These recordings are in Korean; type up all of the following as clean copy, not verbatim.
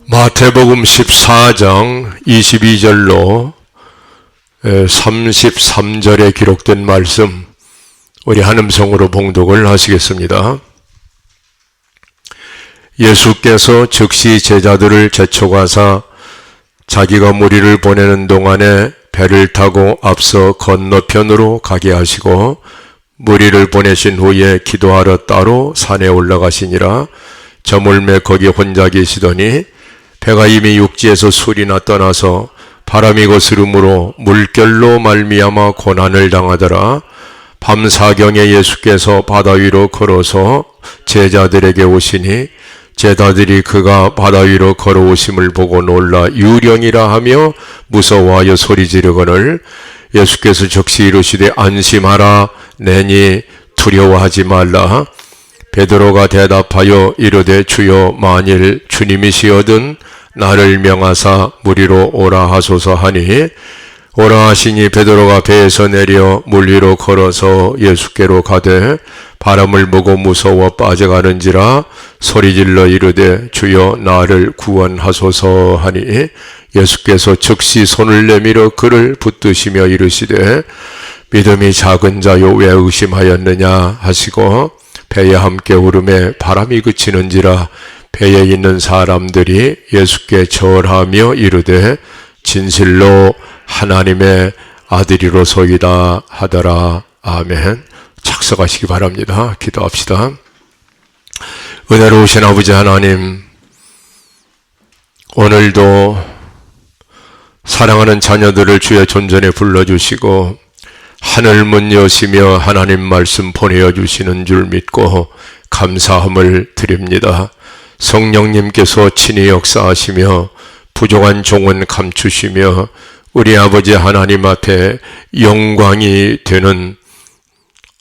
마태복음 14장 22절로 33절에 기록된 말씀, 우리 한음성으로 봉독을 하시겠습니다. 예수께서 즉시 제자들을 재촉하사 자기가 무리를 보내는 동안에 배를 타고 앞서 건너편으로 가게 하시고, 무리를 보내신 후에 기도하러 따로 산에 올라가시니라. 저물매 거기 혼자 계시더니 배가 이미 육지에서 술이나 떠나서 바람이 거스름으로 물결로 말미암아 고난을 당하더라. 밤사경에 예수께서 바다 위로 걸어서 제자들에게 오시니 제자들이 그가 바다 위로 걸어오심을 보고 놀라 유령이라 하며 무서워하여 소리 지르거늘, 예수께서 즉시 이르시되 안심하라, 내니 두려워하지 말라. 베드로가 대답하여 이르되 주여, 만일 주님이시거든 나를 명하사 무리로 오라 하소서 하니, 오라 하시니 베드로가 배에서 내려 물 위로 걸어서 예수께로 가되 바람을 보고 무서워 빠져가는지라 소리질러 이르되 주여, 나를 구원하소서 하니, 예수께서 즉시 손을 내밀어 그를 붙드시며 이르시되 믿음이 작은 자요, 왜 의심하였느냐 하시고 배에 함께 오름에 바람이 그치는지라 배에 있는 사람들이 예수께 절하며 이르되 진실로 하나님의 아들이로소이다 하더라. 아멘. 착석하시기 바랍니다. 기도합시다. 은혜로우신 아버지 하나님, 오늘도 사랑하는 자녀들을 주의 존전에 불러주시고 하늘 문 여시며 하나님 말씀 보내어 주시는 줄 믿고 감사함을 드립니다. 성령님께서 친히 역사하시며 부족한 종은 감추시며 우리 아버지 하나님 앞에 영광이 되는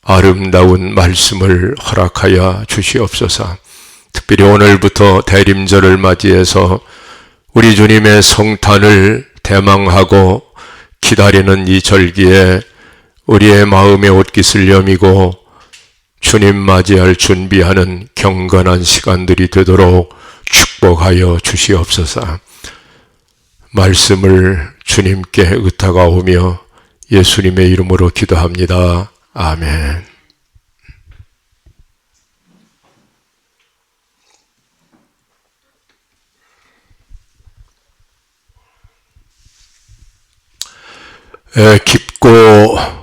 아름다운 말씀을 허락하여 주시옵소서. 특별히 오늘부터 대림절을 맞이해서 우리 주님의 성탄을 대망하고 기다리는 이 절기에 우리의 마음의 옷깃을 여미고 주님 맞이할 준비하는 경건한 시간들이 되도록 축복하여 주시옵소서. 말씀을 주님께 의탁하오며 예수님의 이름으로 기도합니다. 아멘. 깊고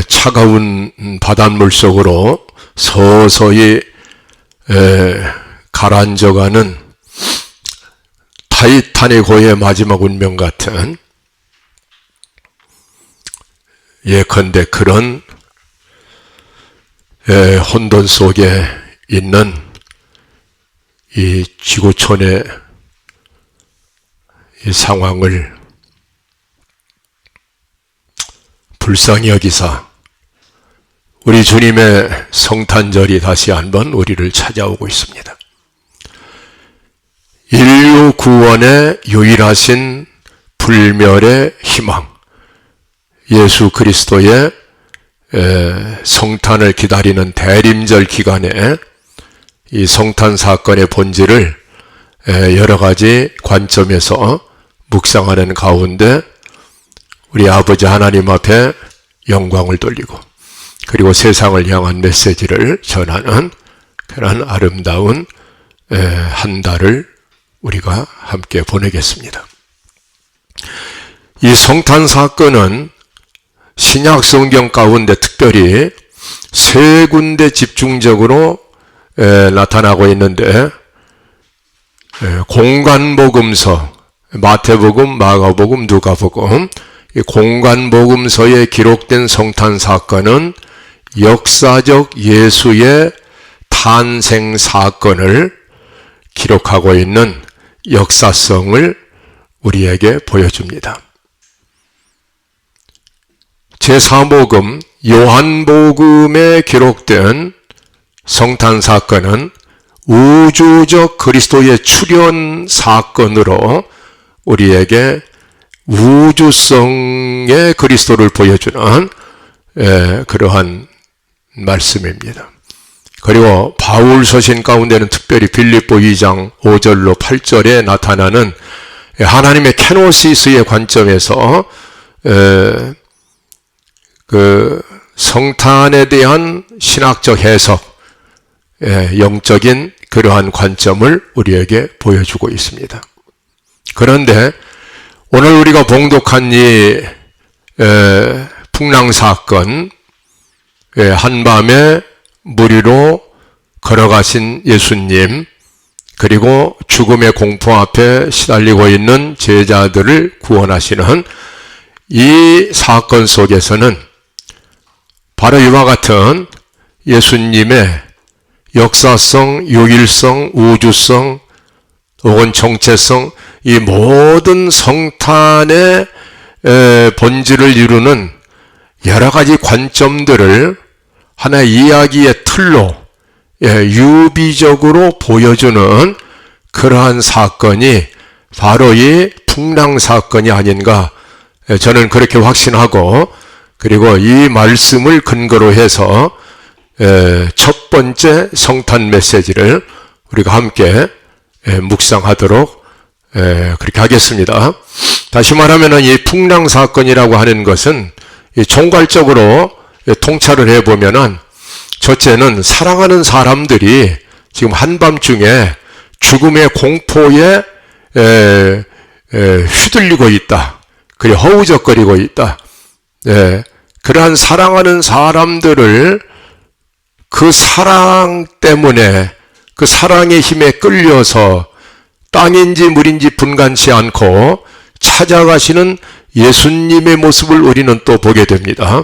차가운 바닷물 속으로 서서히 가라앉아가는 타이타닉호의 마지막 운명 같은, 예컨대 그런 혼돈 속에 있는 이 지구촌의 이 상황을 불쌍히 여기사 우리 주님의 성탄절이 다시 한번 우리를 찾아오고 있습니다. 인류 구원의 유일하신 불멸의 희망, 예수 그리스도의 성탄을 기다리는 대림절 기간에 이 성탄 사건의 본질을 여러 가지 관점에서 묵상하는 가운데 우리 아버지 하나님 앞에 영광을 돌리고, 그리고 세상을 향한 메시지를 전하는 그런 아름다운 한 달을 우리가 함께 보내겠습니다. 이 성탄 사건은 신약 성경 가운데 특별히 세 군데 집중적으로 나타나고 있는데, 공관복음서, 마태복음, 마가복음, 누가복음, 이 공관복음서에 기록된 성탄 사건은 역사적 예수의 탄생 사건을 기록하고 있는 역사성을 우리에게 보여줍니다. 제4복음 요한복음에 기록된 성탄 사건은 우주적 그리스도의 출현 사건으로 우리에게 우주성의 그리스도를 보여주는 그러한 말씀입니다. 그리고 바울 서신 가운데는 특별히 빌립보 2장 5절로 8절에 나타나는 하나님의 케노시스의 관점에서 그 성탄에 대한 신학적 해석, 영적인 그러한 관점을 우리에게 보여주고 있습니다. 그런데 오늘 우리가 봉독한 이 풍랑사건, 한밤에 물 위로 걸어가신 예수님, 그리고 죽음의 공포 앞에 시달리고 있는 제자들을 구원하시는 이 사건 속에서는 바로 이와 같은 예수님의 역사성, 유일성, 우주성, 혹은 정체성, 이 모든 성탄의 본질을 이루는 여러 가지 관점들을 하나의 이야기의 틀로 유비적으로 보여주는 그러한 사건이 바로 이 풍랑사건이 아닌가, 저는 그렇게 확신하고, 그리고 이 말씀을 근거로 해서 첫 번째 성탄 메시지를 우리가 함께 묵상하도록 그렇게 하겠습니다. 다시 말하면 이 풍랑사건이라고 하는 것은 총괄적으로 통찰을 해보면은, 첫째는 사랑하는 사람들이 지금 한밤중에 죽음의 공포에 휘둘리고 있다, 그리고 허우적거리고 있다. 그러한 사랑하는 사람들을 그 사랑 때문에, 그 사랑의 힘에 끌려서 땅인지 물인지 분간치 않고 찾아가시는 예수님의 모습을 우리는 또 보게 됩니다.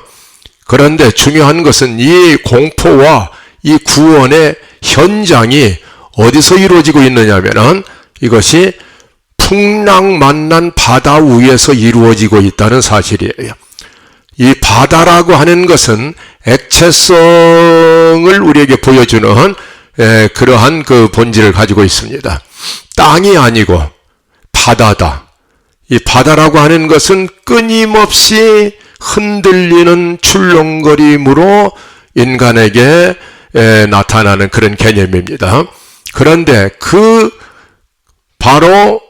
그런데 중요한 것은 이 공포와 이 구원의 현장이 어디서 이루어지고 있느냐면은, 이것이 풍랑 만난 바다 위에서 이루어지고 있다는 사실이에요. 이 바다라고 하는 것은 액체성을 우리에게 보여주는 그러한 그 본질을 가지고 있습니다. 땅이 아니고 바다다. 이 바다라고 하는 것은 끊임없이 흔들리는 출렁거림으로 인간에게 나타나는 그런 개념입니다. 그런데 바로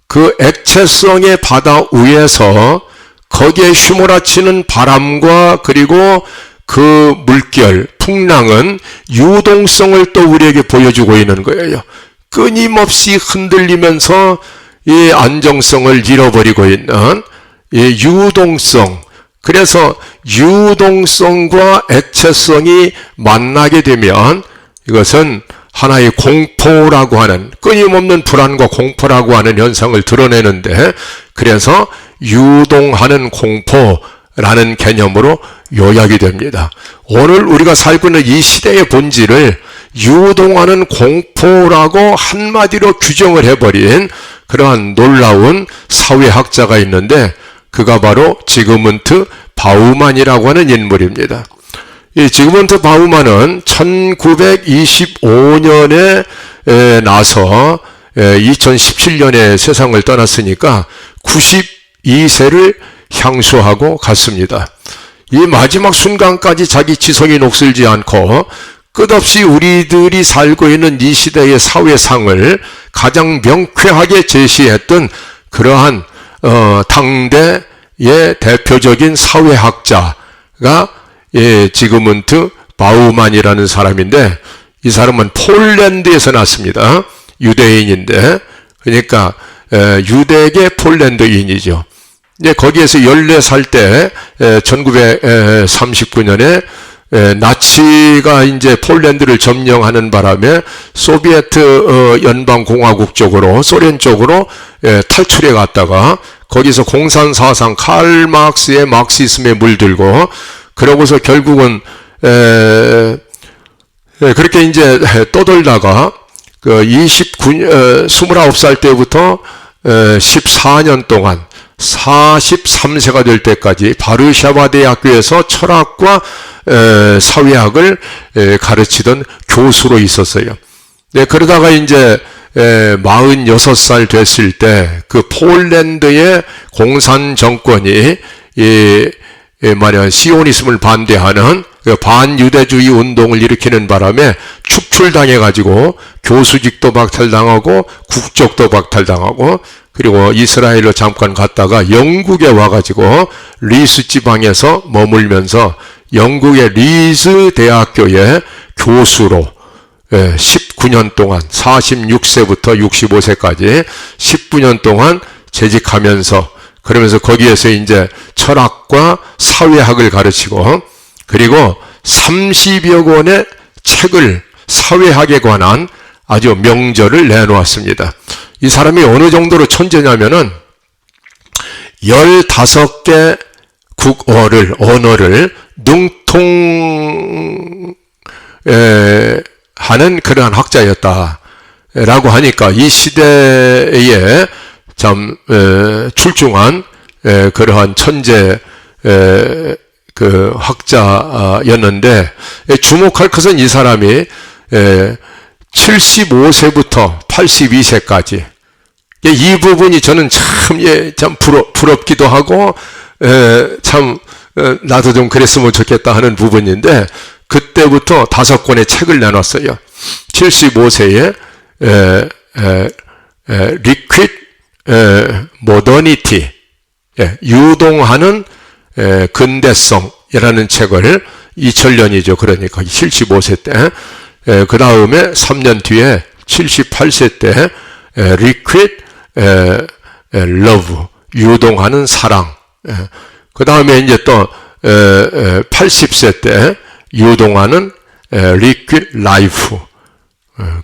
그 액체성의 바다 위에서 거기에 휘몰아치는 바람과 그리고 그 물결, 풍랑은 유동성을 또 우리에게 보여주고 있는 거예요. 끊임없이 흔들리면서 이 안정성을 잃어버리고 있는 이 유동성. 그래서 유동성과 액체성이 만나게 되면 이것은 하나의 공포라고 하는, 끊임없는 불안과 공포라고 하는 현상을 드러내는데, 그래서 유동하는 공포라는 개념으로 요약이 됩니다. 오늘 우리가 살고 있는 이 시대의 본질을 유동하는 공포라고 한마디로 규정을 해버린 그러한 놀라운 사회학자가 있는데, 그가 바로 지그문트 바우만이라고 하는 인물입니다. 이 지그문트 바우만은 1925년에 나서 2017년에 세상을 떠났으니까 92세를 향수하고 갔습니다. 이 마지막 순간까지 자기 지성이 녹슬지 않고 끝없이 우리들이 살고 있는 이 시대의 사회상을 가장 명쾌하게 제시했던 그러한 당대의 대표적인 사회학자가 지그문트 바우만이라는 사람인데, 이 사람은 폴란드에서 났습니다. 유대인인데, 그러니까 유대계 폴란드인이죠. 거기에서 14살 때 1939년에 나치가 이제 폴란드를 점령하는 바람에 소비에트 연방공화국 쪽으로, 소련 쪽으로 탈출해 갔다가 거기서 공산사상 칼 막스의 마크시즘에 물들고, 그러고서 결국은 그렇게 이제 떠돌다가 29살 때부터 14년 동안 43세가 될 때까지 바르샤바 대학교에서 철학과 사회학을 가르치던 교수로 있었어요. 그러다가 이제 46살 됐을 때 그 폴란드의 공산 정권이 시오니즘을 반대하는 반유대주의 운동을 일으키는 바람에 축출당해가지고 교수직도 박탈당하고 국적도 박탈당하고 그리고 이스라엘로 잠깐 갔다가 영국에 와가지고 리스 지방에서 머물면서 영국의 리스 대학교의 교수로 19년 동안 46세부터 65세까지 19년 동안 재직하면서 그러면서 거기에서 이제 철학과 사회학을 가르치고 그리고 30여 권의 책을 사회학에 관한 아주 명저를 내놓았습니다. 이 사람이 어느 정도로 천재냐면은 15개 언어를 능통 하는 그러한 학자였다라고 하니까 이 시대에 참 출중한 그러한 천재 그 학자였는데 주목할 것은 이 사람이 75세부터 82세까지 이 부분이 저는 참 부럽기도 하고 참 나도 좀 그랬으면 좋겠다 하는 부분인데 그때부터 5권의 책을 내놨어요. 75세에 리퀴드 모더니티 유동하는 근대성이라는 책을 2000년이죠. 그러니까 75세 때 그 다음에 3년 뒤에 78세 때 리퀴드 러브 유동하는 사랑 그 다음에 이제 또 80세 때 유동하는 리퀴드 라이프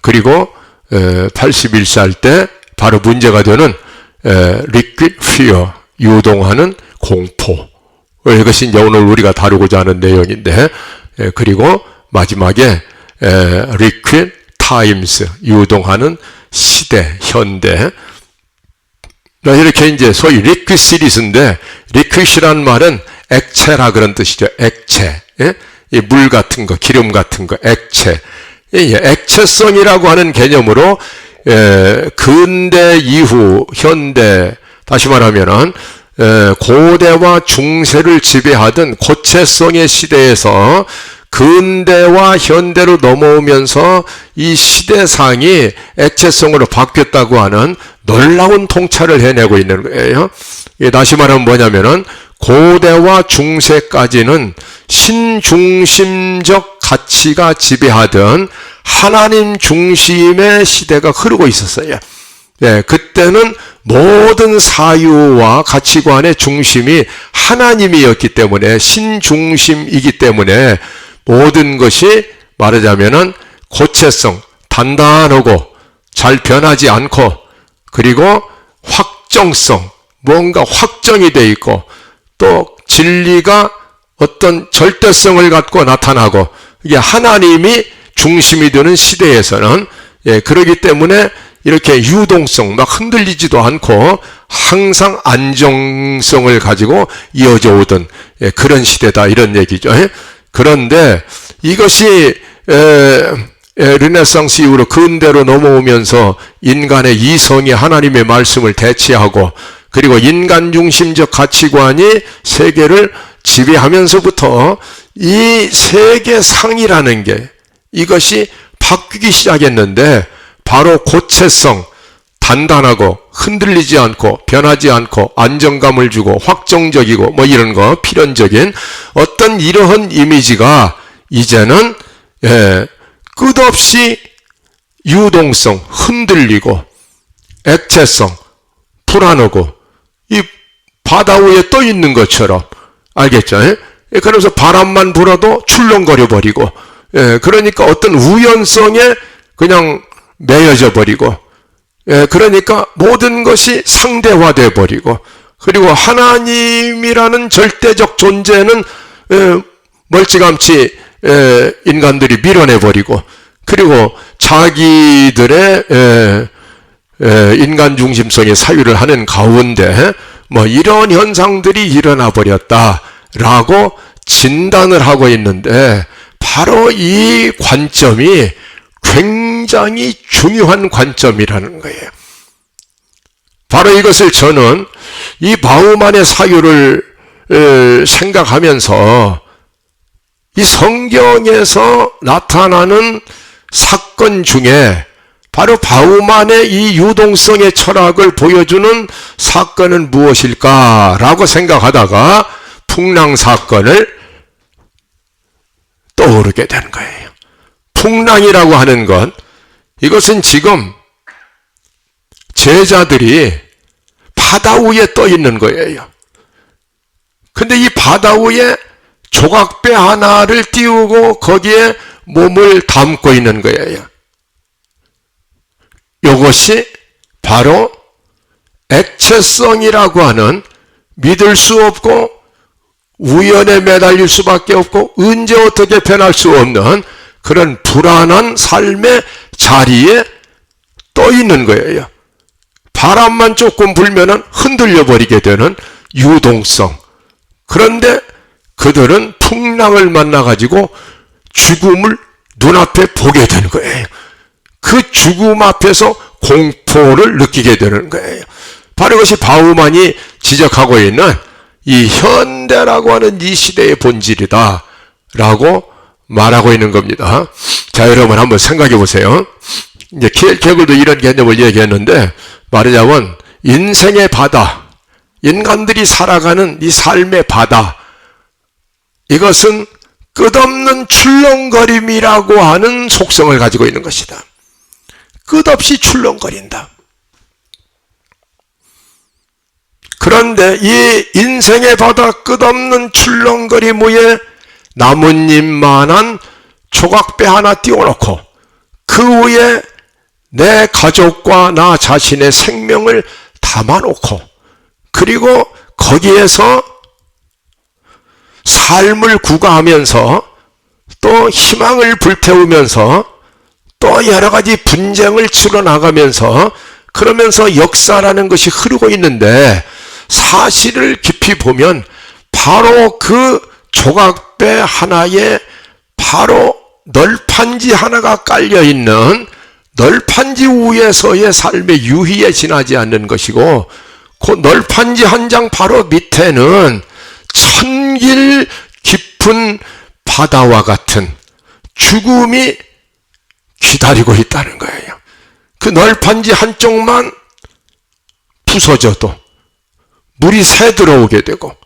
그리고 81살 때 바로 문제가 되는 리퀴드 피어 유동하는 공포 이것이 이제 오늘 우리가 다루고자 하는 내용인데 그리고 마지막에 리퀴드 타임스 유동하는 시대 현대 이렇게 이제 소위 리퀴드 시리즈인데 리퀴드란 말은 액체라 그런 뜻이죠. 액체 이 물 같은 거 기름 같은 거 액체 액체성이라고 하는 개념으로 근대 이후 현대 다시 말하면은 고대와 중세를 지배하던 고체성의 시대에서 근대와 현대로 넘어오면서 이 시대상이 액체성으로 바뀌었다고 하는 놀라운 통찰을 해내고 있는 거예요. 다시 말하면 뭐냐면은 고대와 중세까지는 신중심적 가치가 지배하던 하나님 중심의 시대가 흐르고 있었어요. 그때는 모든 사유와 가치관의 중심이 하나님이었기 때문에 신중심이기 때문에 모든 것이 말하자면은 고체성, 단단하고 잘 변하지 않고 그리고 확정성, 뭔가 확정이 돼 있고 또 진리가 어떤 절대성을 갖고 나타나고 이게 하나님이 중심이 되는 시대에서는 그러기 때문에 이렇게 유동성 막 흔들리지도 않고 항상 안정성을 가지고 이어져 오던 그런 시대다 이런 얘기죠. 그런데 이것이 르네상스 이후로 근대로 넘어오면서 인간의 이성이 하나님의 말씀을 대체하고 그리고 인간 중심적 가치관이 세계를 지배하면서부터 이 세계상이라는 게 이것이 바뀌기 시작했는데 바로 고체성, 단단하고 흔들리지 않고 변하지 않고 안정감을 주고 확정적이고 뭐 이런 거 필연적인 어떤 이러한 이미지가 이제는 끝없이 유동성, 흔들리고 액체성, 불안하고 이 바다 위에 떠 있는 것처럼 알겠죠? 그러면서 바람만 불어도 출렁거려 버리고 그러니까 어떤 우연성에 그냥 매여져 버리고 그러니까 모든 것이 상대화돼 버리고 그리고 하나님이라는 절대적 존재는 멀찌감치 인간들이 밀어내 버리고 그리고 자기들의 인간 중심성의 사유를 하는 가운데 뭐 이런 현상들이 일어나 버렸다라고 진단을 하고 있는데 바로 이 관점이 굉장히 중요한 관점이라는 거예요. 바로 이것을 저는 이 바우만의 사유를 생각하면서 이 성경에서 나타나는 사건 중에 바로 바우만의 이 유동성의 철학을 보여주는 사건은 무엇일까라고 생각하다가 풍랑 사건을 떠오르게 되는 거예요. 풍랑이라고 하는 것, 이것은 지금 제자들이 바다 위에 떠 있는 거예요. 근데 이 바다 위에 조각배 하나를 띄우고 거기에 몸을 담고 있는 거예요. 이것이 바로 액체성이라고 하는 믿을 수 없고 우연에 매달릴 수밖에 없고 언제 어떻게 변할 수 없는 그런 불안한 삶의 자리에 떠 있는 거예요. 바람만 조금 불면은 흔들려 버리게 되는 유동성. 그런데 그들은 풍랑을 만나가지고 죽음을 눈앞에 보게 되는 거예요. 그 죽음 앞에서 공포를 느끼게 되는 거예요. 바로 이것이 바우만이 지적하고 있는 이 현대라고 하는 이 시대의 본질이다 라고 말하고 있는 겁니다. 자, 여러분 한번 생각해 보세요. 이제 개글도 이런 개념을 얘기했는데, 말하자면 인생의 바다, 인간들이 살아가는 이 삶의 바다, 이것은 끝없는 출렁거림이라고 하는 속성을 가지고 있는 것이다. 끝없이 출렁거린다. 그런데 이 인생의 바다 끝없는 출렁거림 위에 나뭇잎만한 조각배 하나 띄워놓고 그 위에 내 가족과 나 자신의 생명을 담아놓고 그리고 거기에서 삶을 구가하면서 또 희망을 불태우면서 또 여러 가지 분쟁을 치러나가면서 그러면서 역사라는 것이 흐르고 있는데, 사실을 깊이 보면 바로 그 조각배 하나에 바로 널판지 하나가 깔려있는 널판지 위에서의 삶의 유희에 지나지 않는 것이고, 그 널판지 한 장 바로 밑에는 천길 깊은 바다와 같은 죽음이 기다리고 있다는 거예요. 그 널판지 한쪽만 부서져도 물이 새 들어오게 되고,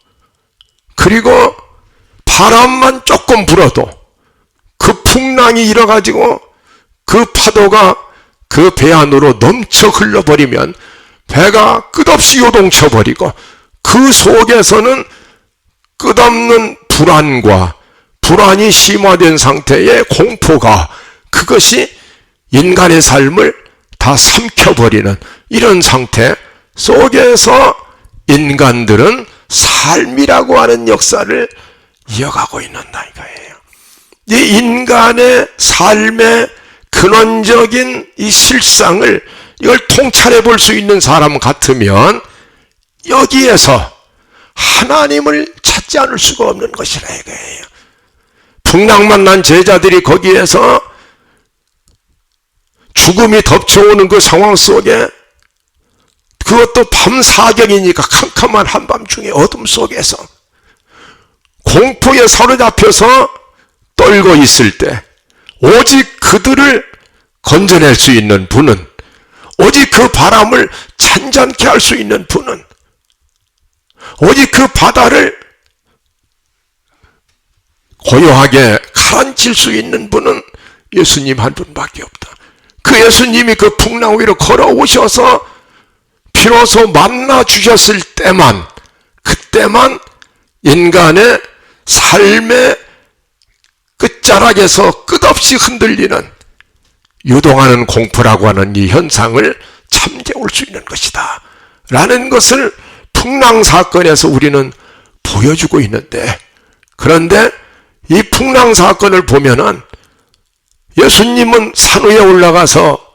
그리고 바람만 조금 불어도 그 풍랑이 일어가지고 그 파도가 그 배 안으로 넘쳐 흘러버리면 배가 끝없이 요동쳐버리고, 그 속에서는 끝없는 불안이 심화된 상태의 공포가, 그것이 인간의 삶을 다 삼켜버리는 이런 상태 속에서 인간들은 삶이라고 하는 역사를 이어가고 있는다 이거예요. 이 인간의 삶의 근원적인 이 실상을, 이걸 통찰해 볼 수 있는 사람 같으면 여기에서 하나님을 찾지 않을 수가 없는 것이라 이거예요. 풍랑만 난 제자들이 거기에서 죽음이 덮쳐오는 그 상황 속에, 그것도 밤 사경이니까 캄캄한 한밤중에 어둠 속에서 공포에 사로잡혀서 떨고 있을 때, 오직 그들을 건져낼 수 있는 분은, 오직 그 바람을 잔잔케 할 수 있는 분은, 오직 그 바다를 고요하게 가라앉힐 수 있는 분은 예수님 한 분밖에 없다. 그 예수님이 그 풍랑 위로 걸어오셔서 비로소 만나 주셨을 때만, 그때만 인간의 삶의 끝자락에서 끝없이 흔들리는 유동하는 공포라고 하는 이 현상을 참재울 수 있는 것이다 라는 것을 풍랑 사건에서 우리는 보여주고 있는데, 그런데 이 풍랑 사건을 보면은 예수님은 산 위에 올라가서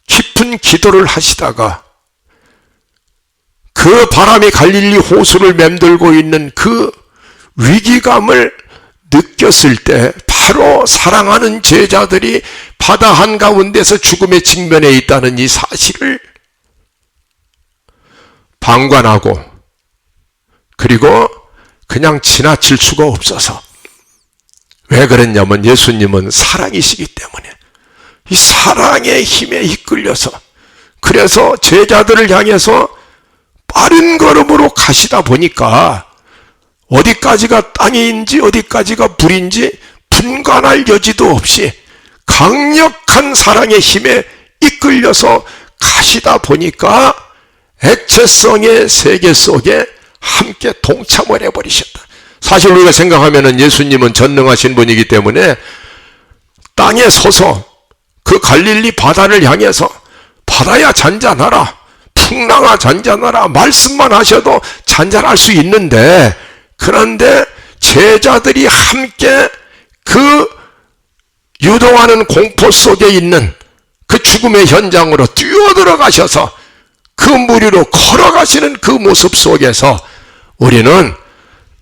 깊은 기도를 하시다가 그 바람이 갈릴리 호수를 맴돌고 있는 그 위기감을 느꼈을 때, 바로 사랑하는 제자들이 바다 한가운데서 죽음의 직면에 있다는 이 사실을 방관하고, 그리고 그냥 지나칠 수가 없어서 왜 그랬냐면 예수님은 사랑이시기 때문에 이 사랑의 힘에 이끌려서 그래서 제자들을 향해서 빠른 걸음으로 가시다 보니까 어디까지가 땅인지 어디까지가 불인지 분간할 여지도 없이 강력한 사랑의 힘에 이끌려서 가시다 보니까 액체성의 세계 속에 함께 동참을 해버리셨다. 사실 우리가 생각하면 예수님은 전능하신 분이기 때문에 땅에 서서 그 갈릴리 바다를 향해서 바다야 잔잔하라, 풍랑아 잔잔하라 말씀만 하셔도 잔잔할 수 있는데, 그런데 제자들이 함께 그 유동하는 공포 속에 있는 그 죽음의 현장으로 뛰어들어가셔서 그 무리로 걸어가시는 그 모습 속에서 우리는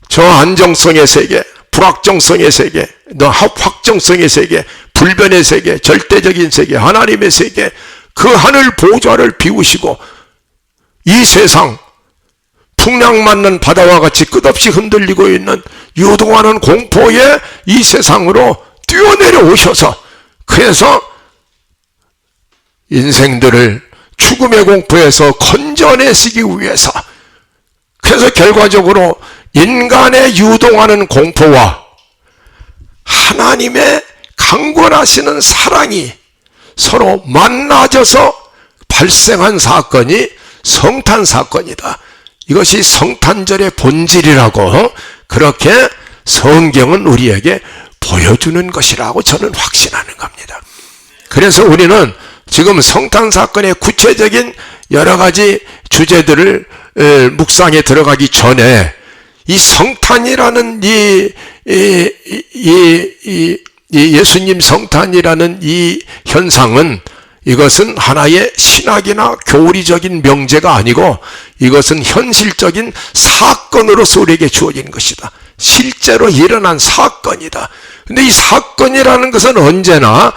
저 안정성의 세계, 불확정성의 세계, 확정성의 세계, 불변의 세계, 절대적인 세계, 하나님의 세계, 그 하늘 보좌를 비우시고 이 세상 풍랑 맞는 바다와 같이 끝없이 흔들리고 있는 유동하는 공포의 이 세상으로 뛰어내려 오셔서, 그래서 인생들을 죽음의 공포에서 건져내시기 위해서, 그래서 결과적으로 인간의 유동하는 공포와 하나님의 강권하시는 사랑이 서로 만나져서 발생한 사건이 성탄 사건이다. 이것이 성탄절의 본질이라고 그렇게 성경은 우리에게 보여주는 것이라고 저는 확신하는 겁니다. 그래서 우리는 지금 성탄 사건의 구체적인 여러 가지 주제들을 묵상에 들어가기 전에 이 성탄이라는 예수님 성탄이라는 이 현상은, 이것은 하나의 신학이나 교리적인 명제가 아니고 이것은 현실적인 사건으로서 우리에게 주어진 것이다. 실제로 일어난 사건이다. 근데 이 사건이라는 것은 언제나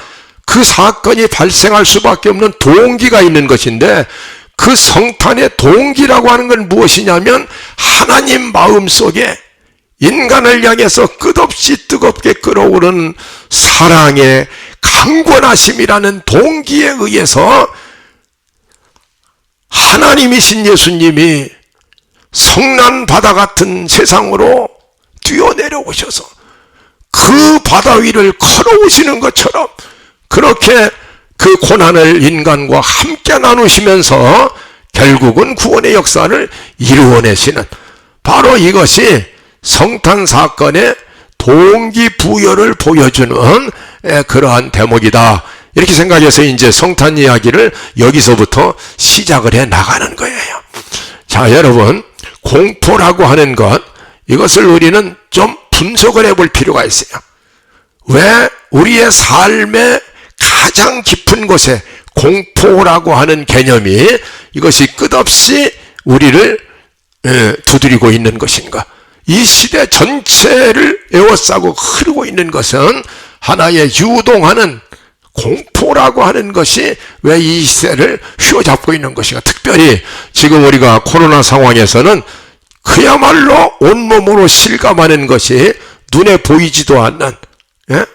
그 사건이 발생할 수밖에 없는 동기가 있는 것인데, 그 성탄의 동기라고 하는 건 무엇이냐면 하나님 마음속에 인간을 향해서 끝없이 뜨겁게 끓어오르는 사랑의 강권하심이라는 동기에 의해서 하나님이신 예수님이 성난 바다 같은 세상으로 뛰어내려 오셔서 그 바다 위를 걸어오시는 것처럼 그렇게 그 고난을 인간과 함께 나누시면서 결국은 구원의 역사를 이루어내시는, 바로 이것이 성탄 사건의 동기부여를 보여주는 그러한 대목이다. 이렇게 생각해서 이제 성탄 이야기를 여기서부터 시작을 해 나가는 거예요. 자, 여러분, 공포라고 하는 것, 이것을 우리는 좀 분석을 해볼 필요가 있어요. 왜 우리의 삶의 가장 깊은 곳에 공포라고 하는 개념이 이것이 끝없이 우리를 두드리고 있는 것인가? 이 시대 전체를 에워싸고 흐르고 있는 것은 하나의 유동하는 공포라고 하는 것이 왜 이 시대를 휘어잡고 있는 것인가? 특별히 지금 우리가 코로나 상황에서는 그야말로 온몸으로 실감하는 것이 눈에 보이지도 않는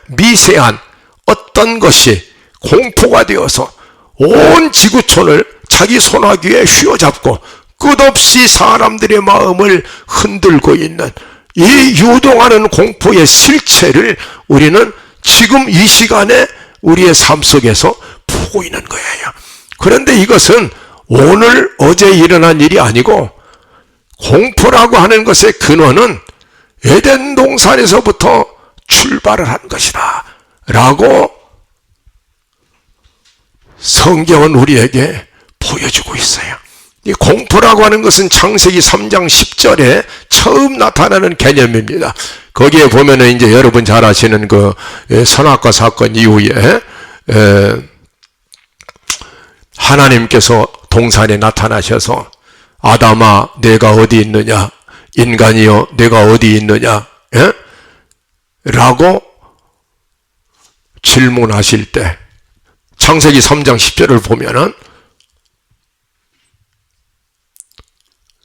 미세한 어떤 것이 공포가 되어서 온 지구촌을 자기 손아귀에 휘어잡고 끝없이 사람들의 마음을 흔들고 있는 이 유동하는 공포의 실체를 우리는 지금 이 시간에 우리의 삶 속에서 보고 있는 거예요. 그런데 이것은 오늘 어제 일어난 일이 아니고, 공포라고 하는 것의 근원은 에덴 동산에서부터 출발을 한 것이다 라고 성경은 우리에게 보여주고 있어요. 이 공포라고 하는 것은 창세기 3장 10절에 처음 나타나는 개념입니다. 거기에 보면은 이제 여러분 잘 아시는 그 선악과 사건 이후에 하나님께서 동산에 나타나셔서 아담아 내가 어디 있느냐, 인간이여 내가 어디 있느냐 라고 질문하실 때 창세기 3장 10절을 보면은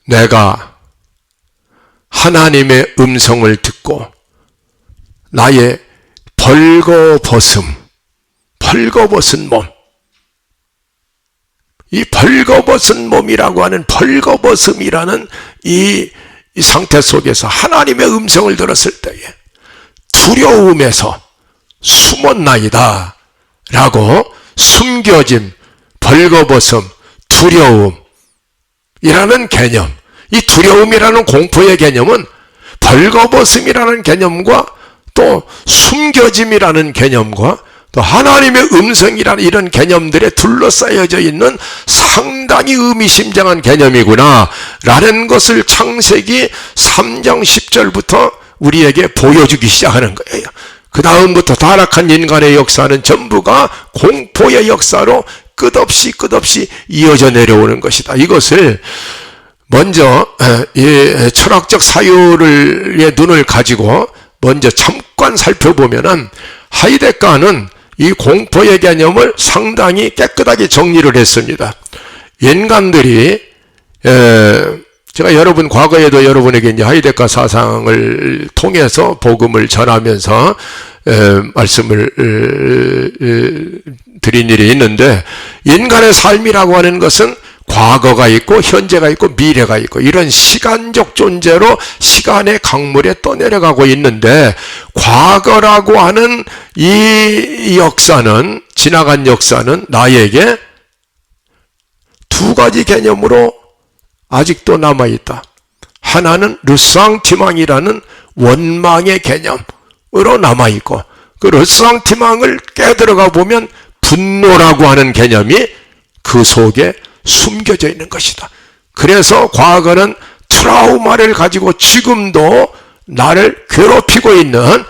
내가 하나님의 음성을 듣고 나의 벌거벗은 몸. 이 벌거벗은 몸이라고 하는 벌거벗음이라는 이 상태 속에서 하나님의 음성을 들었을 때에 두려움에서 숨었나이다 라고 숨겨짐, 벌거벗음, 두려움이라는 개념, 이 두려움이라는 공포의 개념은 벌거벗음이라는 개념과 또 숨겨짐이라는 개념과 또 하나님의 음성이라는 이런 개념들에 둘러싸여져 있는 상당히 의미심장한 개념이구나 라는 것을 창세기 3장 10절부터 우리에게 보여주기 시작하는 거예요. 그 다음부터 타락한 인간의 역사는 전부가 공포의 역사로 끝없이 이어져 내려오는 것이다. 이것을 먼저 철학적 사유의 눈을 가지고 먼저 잠깐 살펴보면은 하이데거는 이 공포의 개념을 상당히 깨끗하게 정리를 했습니다. 인간들이 제가 과거에도 여러분에게 이제 하이데거 사상을 통해서 복음을 전하면서 말씀을 드린 일이 있는데, 인간의 삶이라고 하는 것은 과거가 있고 현재가 있고 미래가 있고 이런 시간적 존재로 시간의 강물에 떠내려가고 있는데, 과거라고 하는 이 역사는, 지나간 역사는 나에게 두 가지 개념으로 아직도 남아있다. 하나는 르상티망이라는 원망의 개념으로 남아있고, 그 르상티망을 깨들어가 보면 분노라고 하는 개념이 그 속에 숨겨져 있는 것이다. 그래서 과거는 트라우마를 가지고 지금도 나를 괴롭히고 있는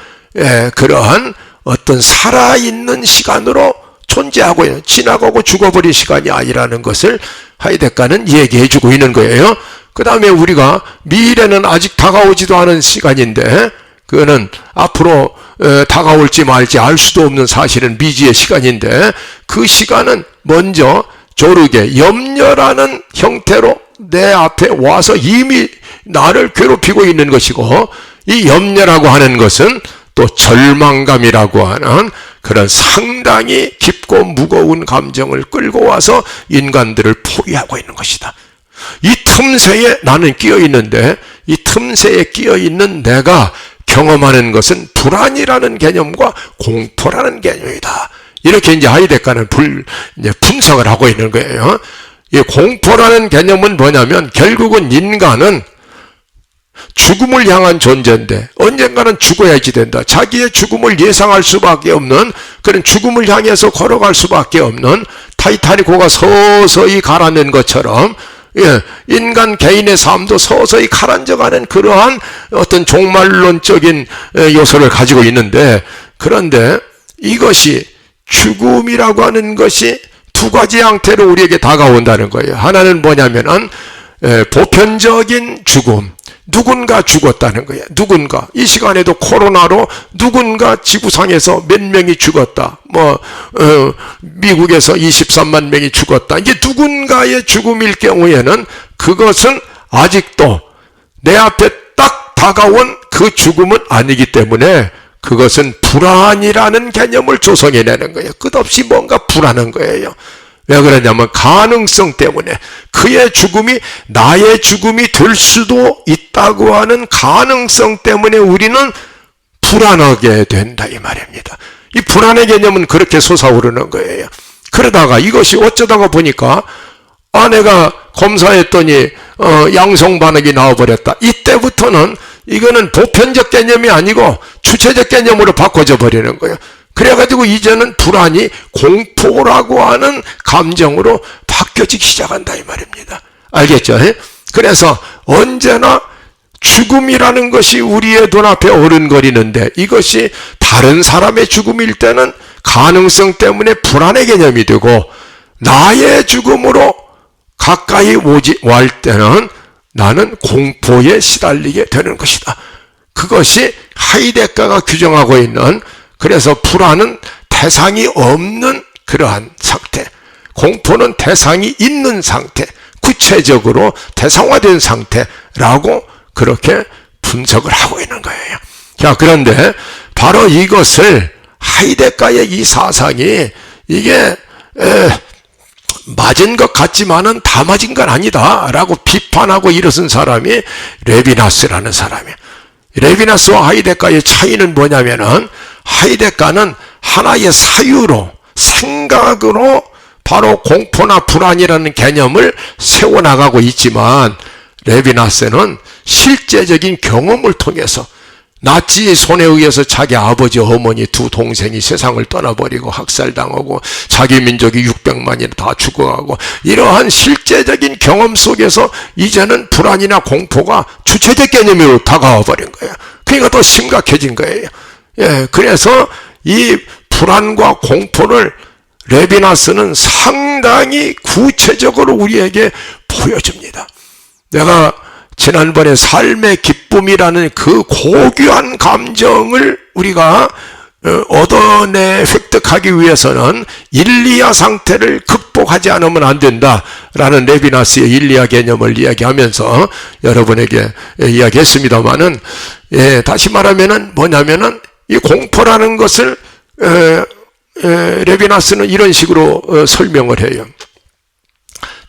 그러한 어떤 살아있는 시간으로 존재하고 있는, 지나가고 죽어버린 시간이 아니라는 것을 하이데거는 얘기해주고 있는 거예요. 그 다음에 우리가 미래는 아직 다가오지도 않은 시간인데, 그거는 앞으로 다가올지 말지 알 수도 없는 사실은 미지의 시간인데, 그 시간은 먼저 조르게 염려라는 형태로 내 앞에 와서 이미 나를 괴롭히고 있는 것이고, 이 염려라고 하는 것은 또 절망감이라고 하는 그런 상당히 깊고 무거운 감정을 끌고 와서 인간들을 포위하고 있는 것이다. 이 틈새에 나는 끼어 있는데, 이 틈새에 끼어 있는 내가 경험하는 것은 불안이라는 개념과 공포라는 개념이다. 이렇게 이제 하이데거는 분석을 하고 있는 거예요. 이 공포라는 개념은 뭐냐면, 결국은 인간은 죽음을 향한 존재인데 언젠가는 죽어야지 된다. 자기의 죽음을 예상할 수밖에 없는, 그런 죽음을 향해서 걸어갈 수밖에 없는, 타이타닉호가 서서히 가라앉는 것처럼 인간 개인의 삶도 서서히 가라앉아가는 그러한 어떤 종말론적인 요소를 가지고 있는데, 그런데 이것이 죽음이라고 하는 것이 두 가지 형태로 우리에게 다가온다는 거예요. 하나는 뭐냐면은 보편적인 죽음, 누군가 죽었다는 거예요. 누군가, 이 시간에도 코로나로 누군가 지구상에서 몇 명이 죽었다, 미국에서 23만 명이 죽었다, 이게 누군가의 죽음일 경우에는 그것은 아직도 내 앞에 딱 다가온 그 죽음은 아니기 때문에 그것은 불안이라는 개념을 조성해내는 거예요. 끝없이 뭔가 불안한 거예요. 왜 그러냐면 가능성 때문에, 그의 죽음이 나의 죽음이 될 수도 있다고 하는 가능성 때문에 우리는 불안하게 된다 이 말입니다. 이 불안의 개념은 그렇게 솟아오르는 거예요. 그러다가 이것이 어쩌다가 보니까 내가 검사했더니 양성 반응이 나와버렸다. 이때부터는 이거는 보편적 개념이 아니고 주체적 개념으로 바꿔져 버리는 거예요. 그래가지고 이제는 불안이 공포라고 하는 감정으로 바뀌어지기 시작한다 이 말입니다. 알겠죠? 그래서 언제나 죽음이라는 것이 우리의 눈앞에 어른거리는데, 이것이 다른 사람의 죽음일 때는 가능성 때문에 불안의 개념이 되고, 나의 죽음으로 가까이 올 때는 나는 공포에 시달리게 되는 것이다. 그것이 하이데거가 규정하고 있는, 그래서 불안은 대상이 없는 그러한 상태, 공포는 대상이 있는 상태, 구체적으로 대상화된 상태라고 그렇게 분석을 하고 있는 거예요. 자, 그런데 바로 이것을 하이데가의 이 사상이 이게 맞은 것 같지만은 다 맞은 건 아니다 라고 비판하고 일어선 사람이 레비나스라는 사람이에요. 레비나스와 하이데가의 차이는 뭐냐면은, 하이데가는 하나의 사유로, 생각으로 바로 공포나 불안이라는 개념을 세워나가고 있지만, 레비나스는 실제적인 경험을 통해서 나치 손에 의해서 자기 아버지, 어머니, 두 동생이 세상을 떠나버리고 학살당하고 자기 민족이 600만이나 다 죽어가고, 이러한 실제적인 경험 속에서 이제는 불안이나 공포가 주체적 개념으로 다가와 버린 거예요. 그러니까 더 심각해진 거예요. 예, 그래서 이 불안과 공포를 레비나스는 상당히 구체적으로 우리에게 보여줍니다. 내가 지난번에 삶의 기쁨이라는 그 고귀한 감정을 우리가 얻어내 획득하기 위해서는 일리아 상태를 극복하지 않으면 안 된다라는 레비나스의 일리아 개념을 이야기하면서 여러분에게 이야기했습니다만은, 다시 말하면은 뭐냐면은, 이 공포라는 것을 레비나스는 이런 식으로 설명을 해요.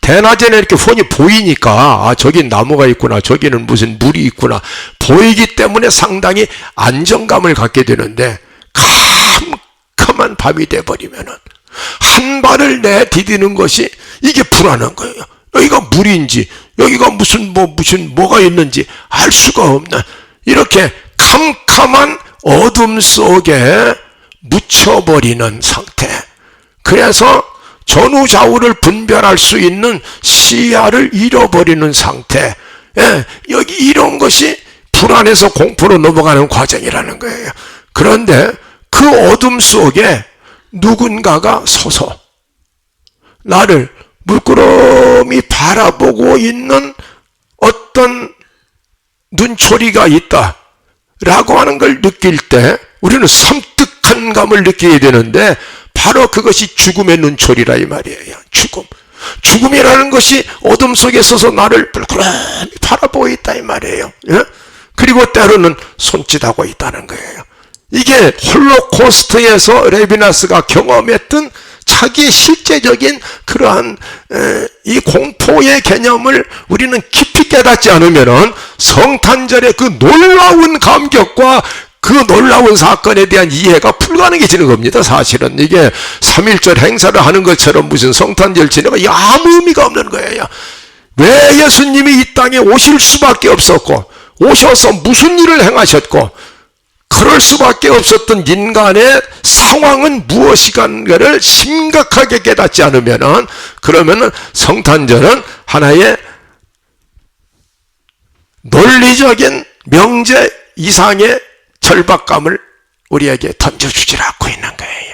대낮에는 이렇게 훤히 보이니까, 저긴 나무가 있구나, 저기는 무슨 물이 있구나, 보이기 때문에 상당히 안정감을 갖게 되는데, 캄캄한 밤이 돼버리면은 한 발을 내디디는 것이 이게 불안한 거예요. 여기가 물인지, 여기가 뭐가 있는지 알 수가 없는, 이렇게 캄캄한 어둠 속에 묻혀버리는 상태. 그래서 전후좌우를 분별할 수 있는 시야를 잃어버리는 상태. 여기 이런 것이 불안에서 공포로 넘어가는 과정이라는 거예요. 그런데 그 어둠 속에 누군가가 서서 나를 물끄러미 바라보고 있는 어떤 눈초리가 있다 라고 하는 걸 느낄 때 우리는 섬뜩한 감을 느끼게 되는데, 바로 그것이 죽음의 눈초리라 이 말이에요. 죽음이라는 것이 어둠 속에 서서 나를 물끄러미 바라보고 있다 이 말이에요. 그리고 때로는 손짓하고 있다는 거예요. 이게 홀로코스트에서 레비나스가 경험했던 자기의 실제적인 그러한 이 공포의 개념을 우리는 깊이 깨닫지 않으면은 성탄절의 그 놀라운 감격과 그 놀라운 사건에 대한 이해가 불가능해지는 겁니다. 사실은 이게 3.1절 행사를 하는 것처럼 무슨 성탄절 지내가 아무 의미가 없는 거예요. 왜 예수님이 이 땅에 오실 수밖에 없었고, 오셔서 무슨 일을 행하셨고, 그럴 수밖에 없었던 인간의 상황은 무엇이간가를 심각하게 깨닫지 않으면은, 그러면은 성탄절은 하나의 논리적인 명제 이상의 절박감을 우리에게 던져주질 않고 있는 거예요.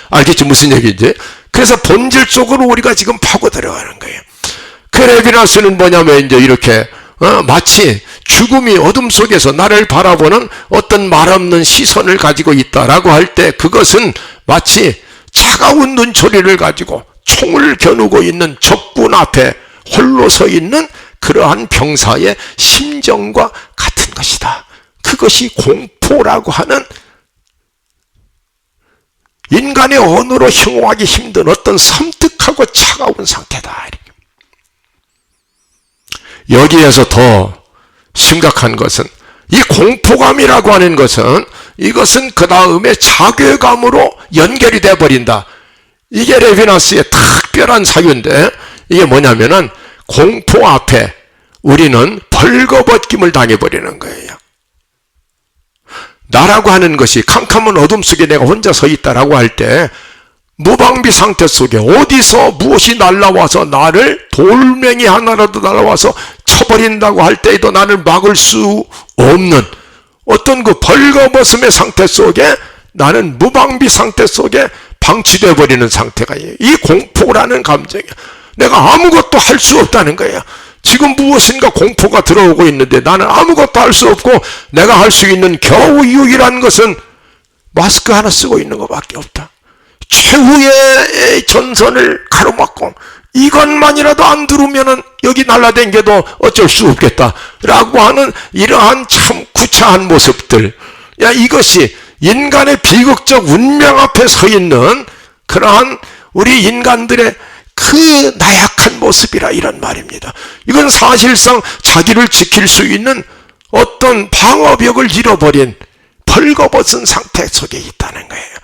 알겠죠? 무슨 얘기인지? 그래서 본질적으로 우리가 지금 파고 들어가는 거예요. 그 레비나스는 뭐냐면 이제 이렇게 마치 죽음이 어둠 속에서 나를 바라보는 어떤 말없는 시선을 가지고 있다라고 할 때, 그것은 마치 차가운 눈초리를 가지고 총을 겨누고 있는 적군 앞에 홀로 서 있는 그러한 병사의 심정과 같은 것이다. 그것이 공포라고 하는 인간의 언어로 형용하기 힘든 어떤 섬뜩하고 차가운 상태다. 여기에서 더 심각한 것은, 이 공포감이라고 하는 것은, 이것은 그 다음에 자괴감으로 연결이 되어 버린다. 이게 레비나스의 특별한 사유인데, 이게 뭐냐면은 공포 앞에 우리는 벌거벗김을 당해버리는 거예요. 나라고 하는 것이 캄캄한 어둠 속에 내가 혼자 서 있다라고 할 때, 무방비 상태 속에 어디서 무엇이 날라와서 나를 돌멩이 하나라도 날라와서 쳐버린다고 할 때에도 나를 막을 수 없는 어떤 그 벌거벗음의 상태 속에, 나는 무방비 상태 속에 방치되어 버리는 상태가 있어요. 이 공포라는 감정이 내가 아무것도 할 수 없다는 거예요. 지금 무엇인가 공포가 들어오고 있는데 나는 아무것도 할 수 없고, 내가 할 수 있는 겨우 유일한 것은 마스크 하나 쓰고 있는 것밖에 없다. 최후의 전선을 가로막고 이것만이라도 안 들으면은 여기 날라댕겨도 어쩔 수 없겠다라고 하는 이러한 참 구차한 모습들, 이것이 인간의 비극적 운명 앞에 서 있는 그러한 우리 인간들의 그 나약한 모습이라 이런 말입니다. 이건 사실상 자기를 지킬 수 있는 어떤 방어벽을 잃어버린 벌거벗은 상태 속에 있다는 거예요.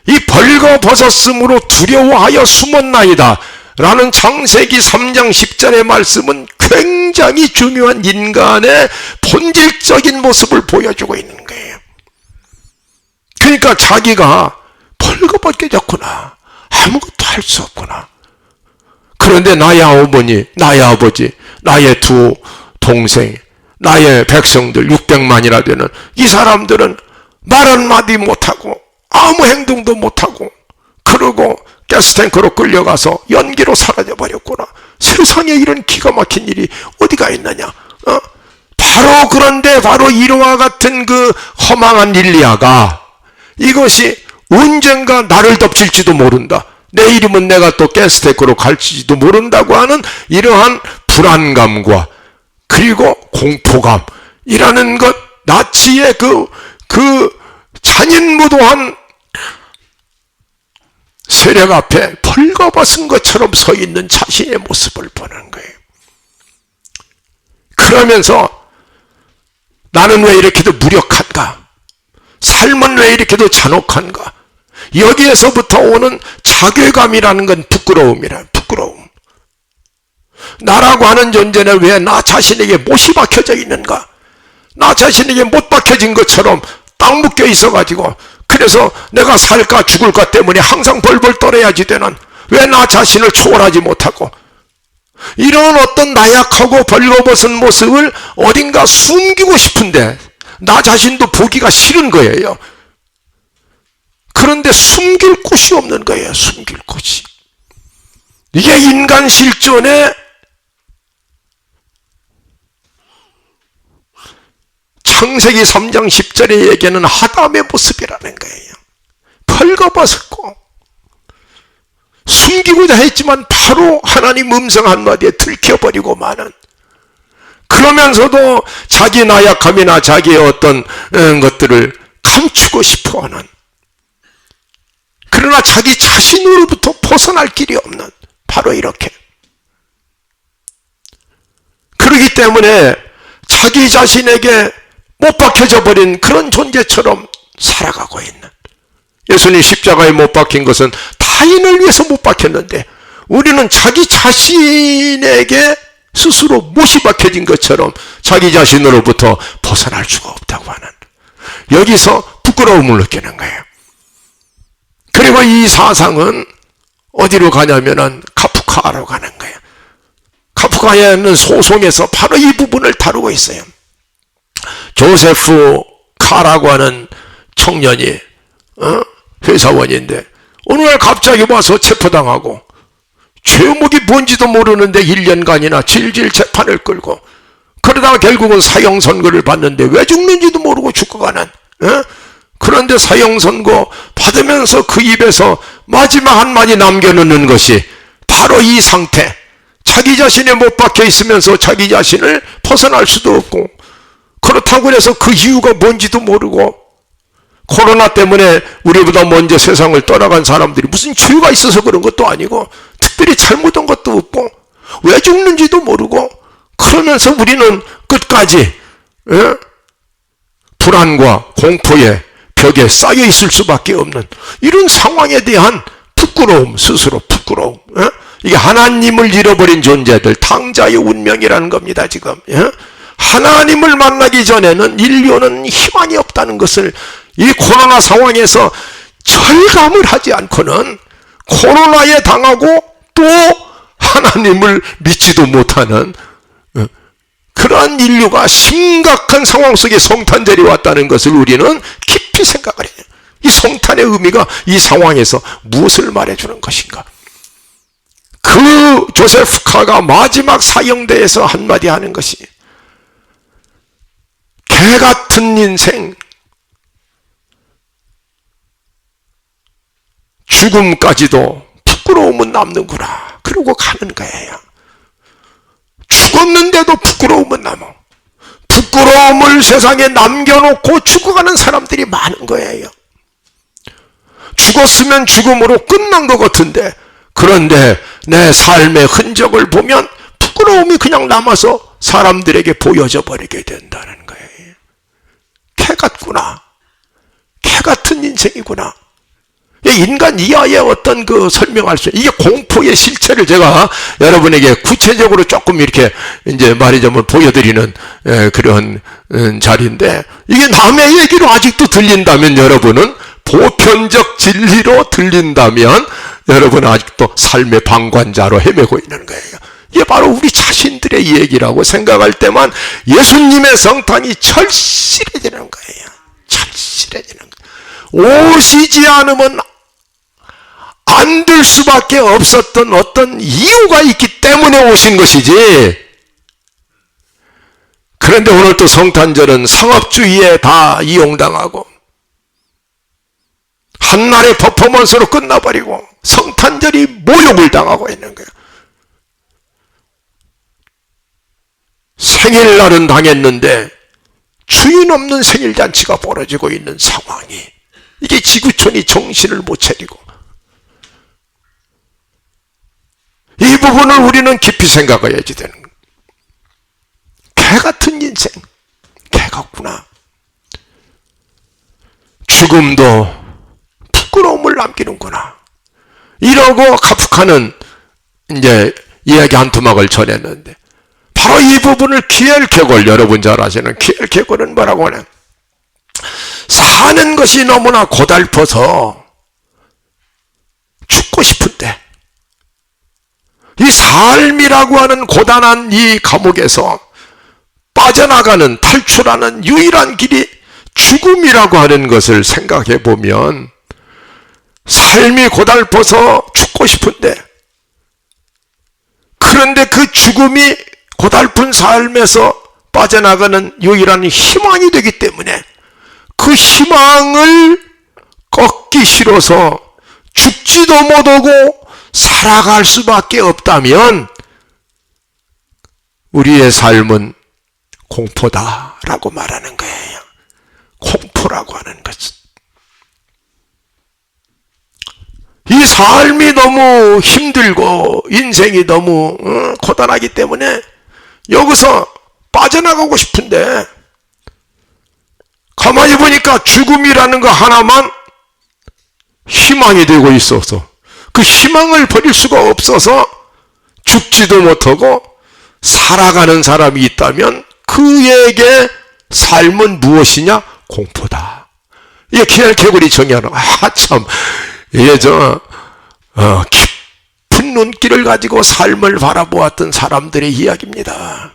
이 벌거벗었으므로 두려워하여 숨었나이다 라는 창세기 3장 10절의 말씀은 굉장히 중요한 인간의 본질적인 모습을 보여주고 있는 거예요. 그러니까 자기가 벌거벗겨졌구나, 아무것도 할 수 없구나. 그런데 나의 어머니, 나의 아버지, 나의 두 동생, 나의 백성들 600만이나 되는 이 사람들은 말 한마디 못하고 아무 행동도 못하고 그러고 가스탱크로 끌려가서 연기로 사라져버렸구나. 세상에 이런 기가 막힌 일이 어디가 있느냐. 바로 그런데 바로 이와 같은 그 허망한 일리아가 이것이 언젠가 나를 덮칠지도 모른다. 내일이면 내가 또 가스탱크로 갈지도 모른다고 하는 이러한 불안감과 그리고 공포감이라는 것, 나치의 그 잔인무도한 세력 앞에 벌거벗은 것처럼 서 있는 자신의 모습을 보는 거예요. 그러면서 나는 왜 이렇게도 무력한가? 삶은 왜 이렇게도 잔혹한가? 여기에서부터 오는 자괴감이라는 건 부끄러움이라, 부끄러움. 나라고 하는 존재는 왜 나 자신에게 못이 박혀져 있는가? 나 자신에게 못 박혀진 것처럼 딱 묶여 있어가지고 그래서 내가 살까 죽을까 때문에 항상 벌벌 떨어야지 되는, 왜 나 자신을 초월하지 못하고 이런 어떤 나약하고 벌거벗은 모습을 어딘가 숨기고 싶은데 나 자신도 보기가 싫은 거예요. 그런데 숨길 곳이 없는 거예요. 숨길 곳이. 이게 인간 실존의 창세기 3장 10절의 얘기는 하담의 모습이라는 거예요. 벌거벗었고 숨기고자 했지만 바로 하나님 음성 한마디에 들켜버리고 마는, 그러면서도 자기 나약함이나 자기의 어떤 것들을 감추고 싶어하는, 그러나 자기 자신으로부터 벗어날 길이 없는, 바로 이렇게. 그렇기 때문에 자기 자신에게 못 박혀져 버린 그런 존재처럼 살아가고 있는, 예수님 십자가에 못 박힌 것은 타인을 위해서 못 박혔는데 우리는 자기 자신에게 스스로 못이 박혀진 것처럼 자기 자신으로부터 벗어날 수가 없다고 하는, 여기서 부끄러움을 느끼는 거예요. 그리고 이 사상은 어디로 가냐면은 카프카로 가는 거예요. 카프카에 있는 소송에서 바로 이 부분을 다루고 있어요. 조세프 카라고 하는 청년이 회사원인데 어느 날 갑자기 와서 체포당하고 죄목이 뭔지도 모르는데 1년간이나 질질 재판을 끌고 그러다가 결국은 사형 선고를 받는데 왜 죽는지도 모르고 죽어가는, 그런데 사형 선고 받으면서 그 입에서 마지막 한마디 남겨놓는 것이 바로 이 상태, 자기 자신에 못 박혀 있으면서 자기 자신을 벗어날 수도 없고, 그렇다고 해서 그 이유가 뭔지도 모르고, 코로나 때문에 우리보다 먼저 세상을 떠나간 사람들이 무슨 죄가 있어서 그런 것도 아니고 특별히 잘못한 것도 없고 왜 죽는지도 모르고, 그러면서 우리는 끝까지 불안과 공포의 벽에 쌓여 있을 수밖에 없는 이런 상황에 대한 부끄러움, 스스로 부끄러움. 이게 하나님을 잃어버린 존재들, 탕자의 운명이라는 겁니다. 지금 하나님을 만나기 전에는 인류는 희망이 없다는 것을 이 코로나 상황에서 절감을 하지 않고는 코로나에 당하고 또 하나님을 믿지도 못하는 그러한 인류가 심각한 상황 속에 성탄절이 왔다는 것을 우리는 깊이 생각을 해요. 이 성탄의 의미가 이 상황에서 무엇을 말해주는 것인가? 그 조세프 카가 마지막 사형대에서 한마디 하는 것이 개 같은 인생, 죽음까지도 부끄러움은 남는구나. 그러고 가는 거예요. 죽었는데도 부끄러움은 남아. 부끄러움을 세상에 남겨놓고 죽어가는 사람들이 많은 거예요. 죽었으면 죽음으로 끝난 것 같은데, 그런데 내 삶의 흔적을 보면 부끄러움이 그냥 남아서 사람들에게 보여져 버리게 된다는 거예요. 개 같구나. 개 같은 인생이구나. 인간 이하의 어떤 그 설명할 수, 이게 공포의 실체를 제가 여러분에게 구체적으로 조금 이렇게 이제 말하자면 보여드리는 그런 자리인데, 이게 남의 얘기로 아직도 들린다면, 여러분은 보편적 진리로 들린다면 여러분은 아직도 삶의 방관자로 헤매고 있는 거예요. 이게 바로 우리 자신들의 얘기라고 생각할 때만 예수님의 성탄이 절실해지는 거예요. 절실해지는 거예요. 오시지 않으면 안 될 수밖에 없었던 어떤 이유가 있기 때문에 오신 것이지. 그런데 오늘 또 성탄절은 상업주의에 다 이용당하고 한날의 퍼포먼스로 끝나버리고 성탄절이 모욕을 당하고 있는 거예요. 생일날은 당했는데 주인 없는 생일잔치가 벌어지고 있는 상황이, 이게 지구촌이 정신을 못 차리고, 이 부분을 우리는 깊이 생각해야지 되는 거예요. 개 같은 인생, 개 같구나. 죽음도 부끄러움을 남기는구나. 이러고 카프카는 이제 이야기 한 토막을 전했는데, 바로 이 부분을 키엘케골, 여러분 잘 아시는 키엘케골은 뭐라고 하냐, 사는 것이 너무나 고달퍼서 죽고 싶은데, 이 삶이라고 하는 고단한 이 감옥에서 빠져나가는, 탈출하는 유일한 길이 죽음이라고 하는 것을 생각해 보면, 삶이 고달퍼서 죽고 싶은데, 그런데 그 죽음이 고달픈 삶에서 빠져나가는 유일한 희망이 되기 때문에 그 희망을 꺾기 싫어서 죽지도 못하고 살아갈 수밖에 없다면 우리의 삶은 공포다라고 말하는 거예요. 공포라고 하는 것은, 이 삶이 너무 힘들고 인생이 너무 고단하기 때문에 여기서 빠져나가고 싶은데, 가만히 보니까 죽음이라는 거 하나만 희망이 되고 있어서 그 희망을 버릴 수가 없어서 죽지도 못하고 살아가는 사람이 있다면 그에게 삶은 무엇이냐? 공포다. 이게 키엘케골이 정의하는, 참, 이게 깊은 눈길을 가지고 삶을 바라보았던 사람들의 이야기입니다.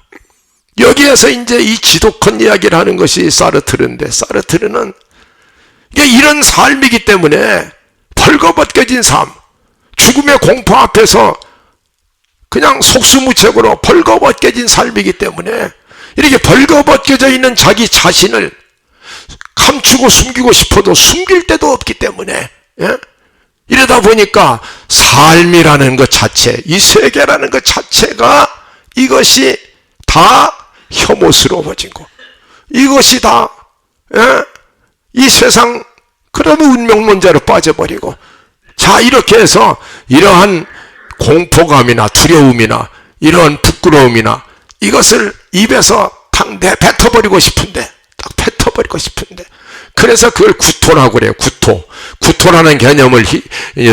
여기에서 이제 이 지독한 이야기를 하는 것이 사르트르인데, 사르트르는 이게 이런 삶이기 때문에 벌거벗겨진 삶, 죽음의 공포 앞에서 그냥 속수무책으로 벌거벗겨진 삶이기 때문에 이렇게 벌거벗겨져 있는 자기 자신을 감추고 숨기고 싶어도 숨길 데도 없기 때문에, 예? 이러다 보니까 삶이라는 것 자체, 이 세계라는 것 자체가 이것이 다 혐오스러워지고, 이것이 다, 예? 이 세상 그러면 운명론자로 빠져버리고, 자, 이렇게 해서 이러한 공포감이나 두려움이나 이러한 부끄러움이나 이것을 입에서 딱 뱉어버리고 싶은데, 딱 뱉어버리고 싶은데, 그래서 그걸 구토라고 그래요. 구토라는 개념을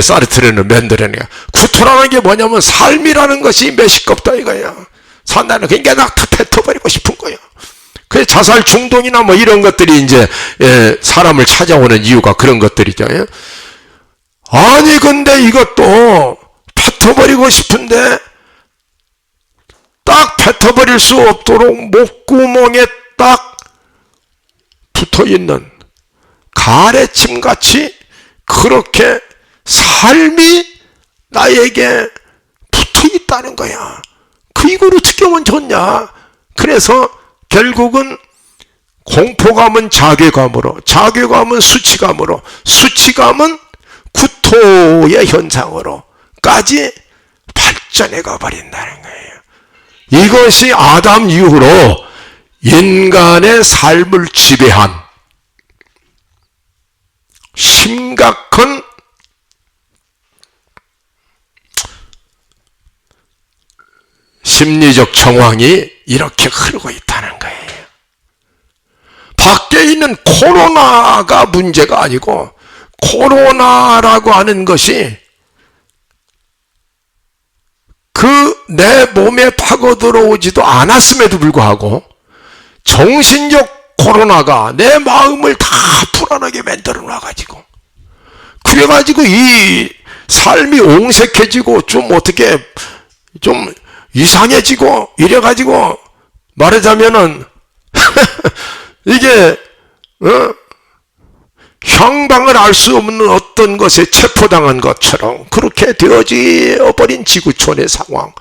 사르트르는 만들어내요. 구토라는 게 뭐냐면 삶이라는 것이 메시껍다 이거예요. 산다는 게 그냥 다 뱉어버리고 싶은 거예요. 그래서 자살 중독이나 뭐 이런 것들이 이제 사람을 찾아오는 이유가 그런 것들이죠. 아니 근데 이것도 뱉어버리고 싶은데 딱 뱉어버릴 수 없도록 목구멍에 딱 붙어있는 가래침같이 그렇게 삶이 나에게 붙어있다는 거야. 이걸 어떻게 하면 좋냐. 그래서 결국은 공포감은 자괴감으로, 자괴감은 수치감으로, 수치감은 구토의 현상으로까지 발전해 가버린다는 거예요. 이것이 아담 이후로 인간의 삶을 지배한 심각한 심리적 정황이 이렇게 흐르고 있다는 거예요. 밖에 있는 코로나가 문제가 아니고 코로나라고 하는 것이 그 내 몸에 파고 들어오지도 않았음에도 불구하고 정신적 코로나가 내 마음을 다 불안하게 만들어 놔가지고, 그래가지고 이 삶이 옹색해지고 좀 어떻게 좀 이상해지고 이래가지고 말하자면은 이게 향방을 알 수 없는 어떤 것에 체포당한 것처럼 그렇게 되어져 버린 지구촌의 상황.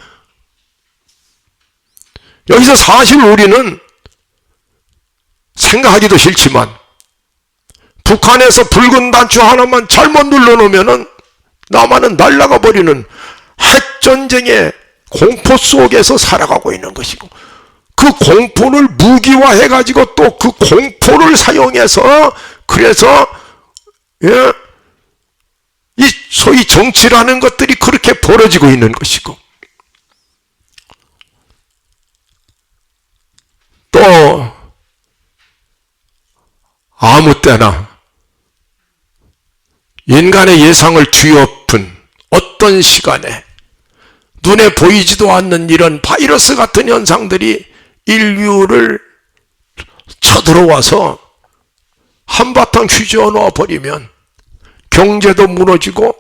여기서 사실 우리는 생각하기도 싫지만 북한에서 붉은 단추 하나만 잘못 눌러놓으면은 남한은 날아가 버리는 핵전쟁의 공포 속에서 살아가고 있는 것이고, 그 공포를 무기화해 가지고 또 그 공포를 사용해서 그래서 이 소위 정치라는 것들이 그렇게 벌어지고 있는 것이고, 또 아무 때나 인간의 예상을 뒤엎은 어떤 시간에 눈에 보이지도 않는 이런 바이러스 같은 현상들이 인류를 쳐들어와서 한바탕 휘저어 놓아버리면 경제도 무너지고,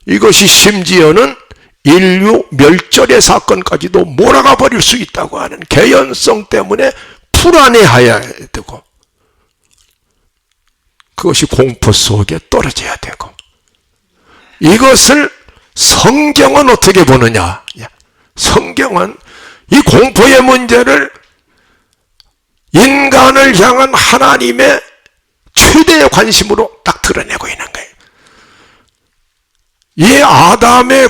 이것이 심지어는 인류 멸절의 사건까지도 몰아가 버릴 수 있다고 하는 개연성 때문에 불안해해야 되고, 그것이 공포 속에 떨어져야 되고, 이것을 성경은 어떻게 보느냐? 성경은 이 공포의 문제를 인간을 향한 하나님의 최대의 관심으로 딱 드러내고 있는 거예요. 이 아담의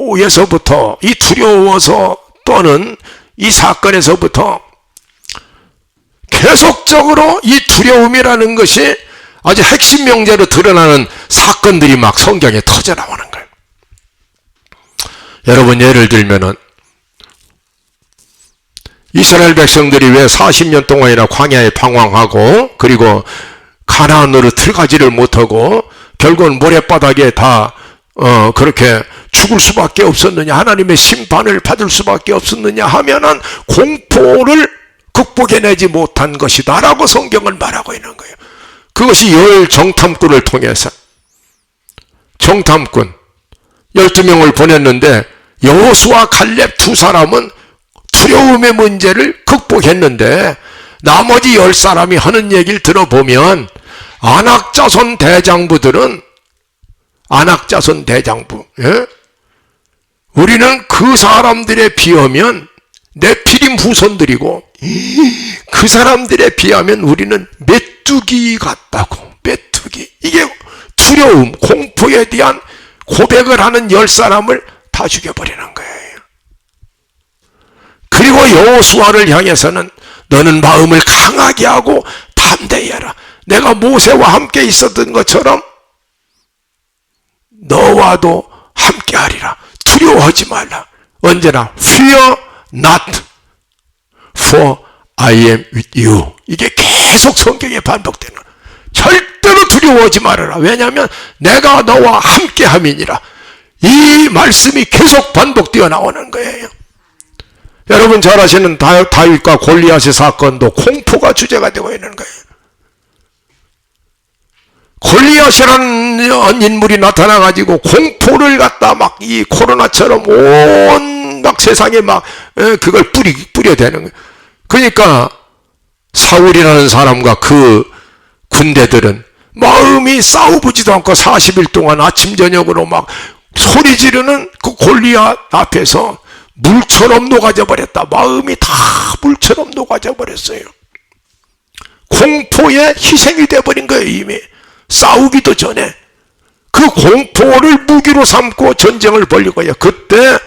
공포에서부터, 이 두려워서 또는 이 사건에서부터 계속적으로 이 두려움이라는 것이 아주 핵심 명제로 드러나는 사건들이 막 성경에 터져 나오는 거예요. 여러분, 예를 들면은 이스라엘 백성들이 왜 40년 동안이나 광야에 방황하고 그리고 가나안으로 들어가지를 못하고 결국은 모래바닥에 다 그렇게 죽을 수밖에 없었느냐, 하나님의 심판을 받을 수밖에 없었느냐 하면은 공포를 극복해내지 못한 것이다 라고 성경은 말하고 있는 거예요. 그것이 열 정탐꾼을 통해서, 정탐꾼 12명을 보냈는데 여호수아 갈렙 두 사람은 두려움의 문제를 극복했는데, 나머지 10사람이 하는 얘기를 들어보면 안악자손 대장부들은, 안악자손 대장부, 우리는 그 사람들에 비하면 네피림 후손들이고 그 사람들에 비하면 우리는 메뚜기 같다고. 메뚜기. 이게 두려움, 공포에 대한 고백을 하는 10사람을 다 죽여버리는 거예요. 그리고 여호수아를 향해서는 너는 마음을 강하게 하고 담대히 해라. 내가 모세와 함께 있었던 것처럼 너와도 함께 하리라. 두려워하지 말라. 언제나 fear not, for I am with you. 이게 계속 성경에 반복되는 거예요. 절대로 두려워하지 말아라. 왜냐하면 내가 너와 함께 함이니라. 이 말씀이 계속 반복되어 나오는 거예요. 여러분 잘 아시는 다윗과 골리앗의 사건도 공포가 주제가 되고 있는 거예요. 골리앗이라는 인물이 나타나가지고 공포를 갖다 막 이 코로나처럼 온 막 세상에 막 그걸 뿌려대는 거예요. 그러니까 사울이라는 사람과 그 군대들은 마음이 싸우지도 않고 40일 동안 아침 저녁으로 막 소리 지르는 그 골리앗 앞에서 물처럼 녹아져 버렸다. 마음이 다 물처럼 녹아져 버렸어요. 공포에 희생이 돼버린 거예요. 이미 싸우기도 전에 그 공포를 무기로 삼고 전쟁을 벌리고요. 그때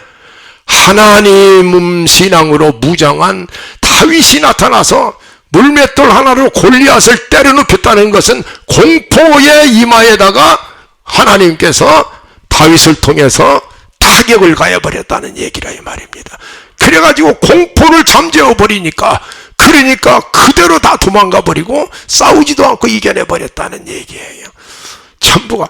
하나님 신앙으로 무장한 다윗이 나타나서 물맷돌 하나로 골리앗을 때려눕혔다는 것은 공포의 이마에다가 하나님께서 다윗을 통해서 다 타격을 가해버렸다는 얘기라 이 말입니다. 그래가지고 공포를 잠재워 버리니까, 그러니까 그대로 다 도망가 버리고 싸우지도 않고 이겨내 버렸다는 얘기예요. 전부가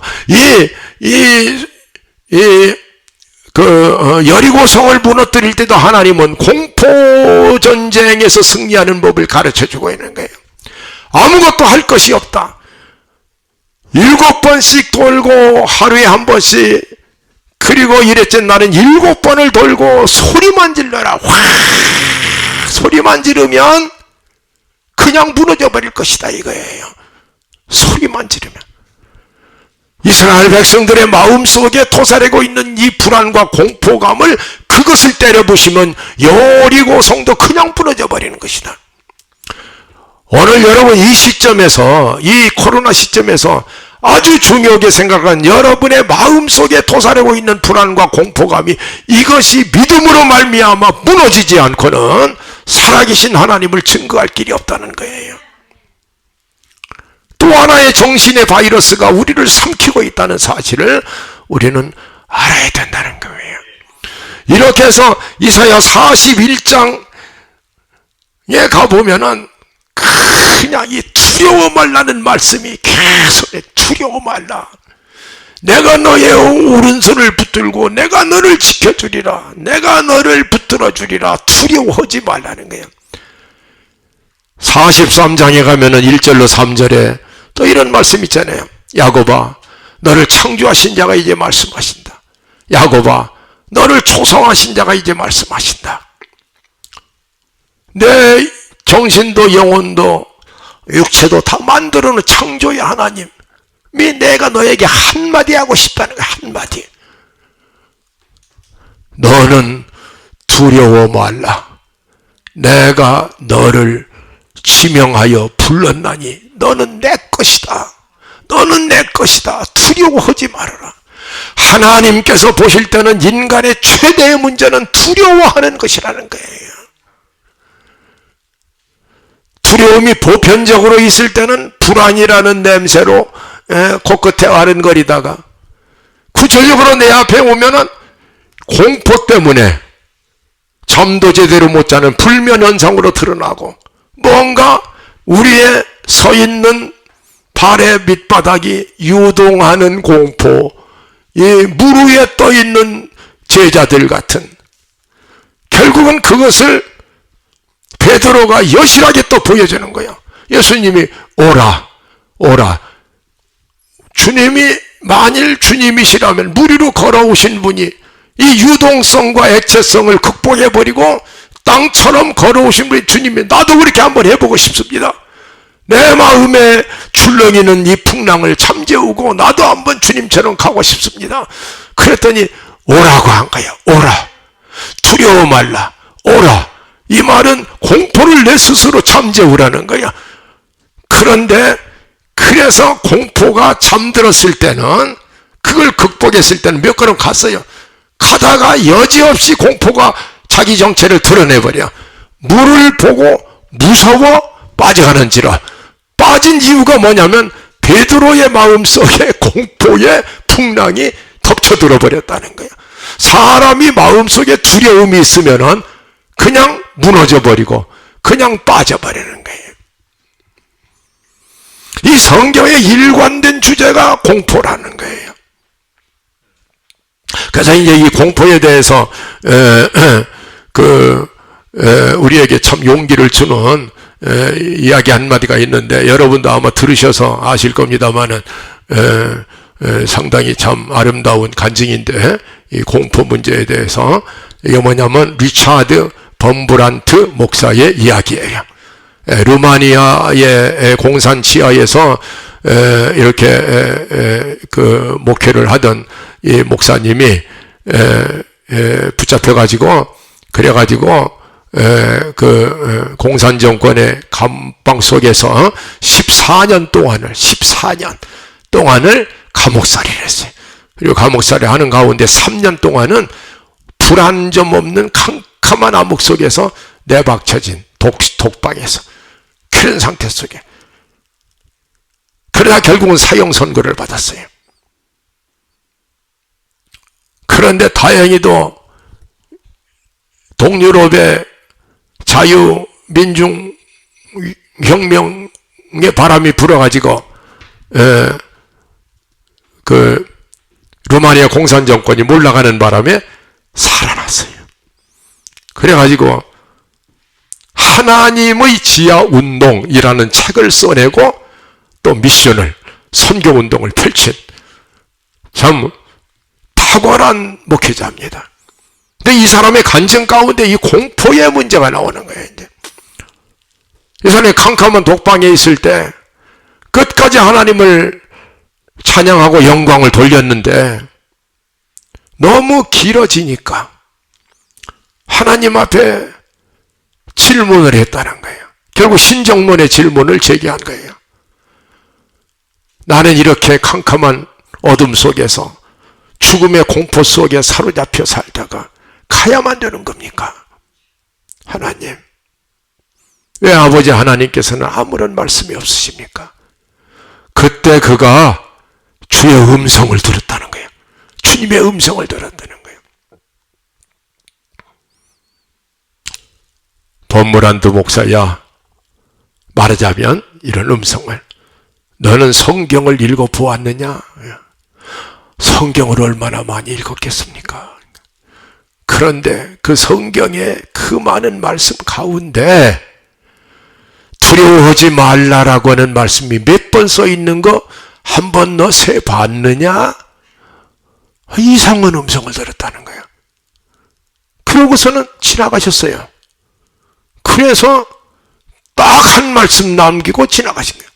여리고성을 무너뜨릴 때도 하나님은 공포 전쟁에서 승리하는 법을 가르쳐 주고 있는 거예요. 아무것도 할 것이 없다. 7번씩 돌고 하루에 한 번씩, 그리고 이랬지 나는 7번을 돌고 소리만 질러라. 확 소리만 지르면 그냥 무너져 버릴 것이다 이거예요. 소리만 지르면. 이스라엘 백성들의 마음속에 도사리고 있는 이 불안과 공포감을, 그것을 때려부시면 여리고성도 그냥 부러져 버리는 것이다. 오늘 여러분 이 시점에서, 이 코로나 시점에서 아주 중요하게 생각한 여러분의 마음속에 도사리고 있는 불안과 공포감이, 이것이 믿음으로 말미암아 무너지지 않고는 살아계신 하나님을 증거할 길이 없다는 거예요. 또 하나의 정신의 바이러스가 우리를 삼키고 있다는 사실을 우리는 알아야 된다는 거예요. 이렇게 해서 이사야 41장에 가보면은 그냥 이 두려워 말라는 말씀이 계속, 두려워 말라. 내가 너의 오른손을 붙들고 내가 너를 지켜주리라. 내가 너를 붙들어 주리라. 두려워하지 말라는 거예요. 43장에 가면은 1절로 3절에 또 이런 말씀 있잖아요. 야곱아, 너를 창조하신 자가 이제 말씀하신다. 야곱아, 너를 조성하신 자가 이제 말씀하신다. 내 정신도 영혼도 육체도 다 만들어 놓은 창조의 하나님이 내가 너에게 한마디 하고 싶다는 거야. 한마디. 너는 두려워 말라. 내가 너를 지명하여 불렀나니 너는 내 것이다. 너는 내 것이다. 두려워하지 말아라. 하나님께서 보실 때는 인간의 최대의 문제는 두려워하는 것이라는 거예요. 두려움이 보편적으로 있을 때는 불안이라는 냄새로 코끝에 아른거리다가, 구체적으로 내 앞에 오면은 공포 때문에 잠도 제대로 못 자는 불면 현상으로 드러나고, 뭔가 우리의 서 있는 발의 밑바닥이 유동하는 공포, 이 물 위에 떠 있는 제자들 같은, 결국은 그것을 베드로가 여실하게 또 보여주는 거예요. 예수님이 오라, 오라. 주님이 만일 주님이시라면 물 위로 걸어오신 분이 이 유동성과 액체성을 극복해버리고 땅처럼 걸어오신 분이 주님이, 나도 그렇게 한번 해보고 싶습니다. 내 마음에 출렁이는 이 풍랑을 잠재우고 나도 한번 주님처럼 가고 싶습니다. 그랬더니 오라고 한 거예요. 오라. 두려워 말라. 오라. 이 말은 공포를 내 스스로 잠재우라는 거야. 그런데 그래서 공포가 잠들었을 때는, 그걸 극복했을 때는 몇 걸음 갔어요. 가다가 여지없이 공포가 자기 정체를 드러내버려. 물을 보고 무서워 빠져가는지라. 빠진 이유가 뭐냐면 베드로의 마음속에 공포의 풍랑이 덮쳐들어 버렸다는 거예요. 사람이 마음속에 두려움이 있으면은 그냥 무너져 버리고 그냥 빠져버리는 거예요. 이 성경의 일관된 주제가 공포라는 거예요. 그래서 이제 이 공포에 대해서 우리에게 참 용기를 주는 이야기 한마디가 있는데, 여러분도 아마 들으셔서 아실 겁니다만은 상당히 참 아름다운 간증인데, 이 공포 문제에 대해서, 이게 뭐냐면 리차드 범브란트 목사의 이야기예요. 루마니아의 공산 치하에서 이렇게 목회를 하던 이 목사님이 붙잡혀가지고, 그래가지고 공산 정권의 감방 속에서 14년 동안을 감옥살이를 했어요. 그리고 감옥살이 하는 가운데 3년 동안은 불 한 점 없는 캄캄한 암흑 속에서 내박쳐진 독방에서, 그런 상태 속에, 그러다 결국은 사형 선고를 받았어요. 그런데 다행히도 동유럽의 자유민중혁명의 바람이 불어가지고 그 루마니아 공산정권이 몰락하는 바람에 살아났어요. 그래가지고 하나님의 지하운동이라는 책을 써내고 또 미션을, 선교운동을 펼친 참 탁월한 목회자입니다. 근데 이 사람의 간증 가운데 이 공포의 문제가 나오는 거예요. 이제 이 사람이 캄캄한 독방에 있을 때 끝까지 하나님을 찬양하고 영광을 돌렸는데 너무 길어지니까 하나님 앞에 질문을 했다는 거예요. 결국 신정론의 질문을 제기한 거예요. 나는 이렇게 캄캄한 어둠 속에서 죽음의 공포 속에 사로잡혀 살다가 가야만 되는 겁니까? 하나님, 왜 아버지 하나님께서는 아무런 말씀이 없으십니까? 그때 그가 주의 음성을 들었다는 거예요. 주님의 음성을 들었다는 거예요. 법무란도 목사야, 말하자면 이런 음성을, 너는 성경을 읽어보았느냐? 성경을 얼마나 많이 읽었겠습니까? 그런데 그 성경의 그 많은 말씀 가운데 두려워하지 말라라고 하는 말씀이 몇 번 써 있는 거 한 번 너 세봤느냐? 이상한 음성을 들었다는 거예요. 그러고서는 지나가셨어요. 그래서 딱 한 말씀 남기고 지나가신 거예요.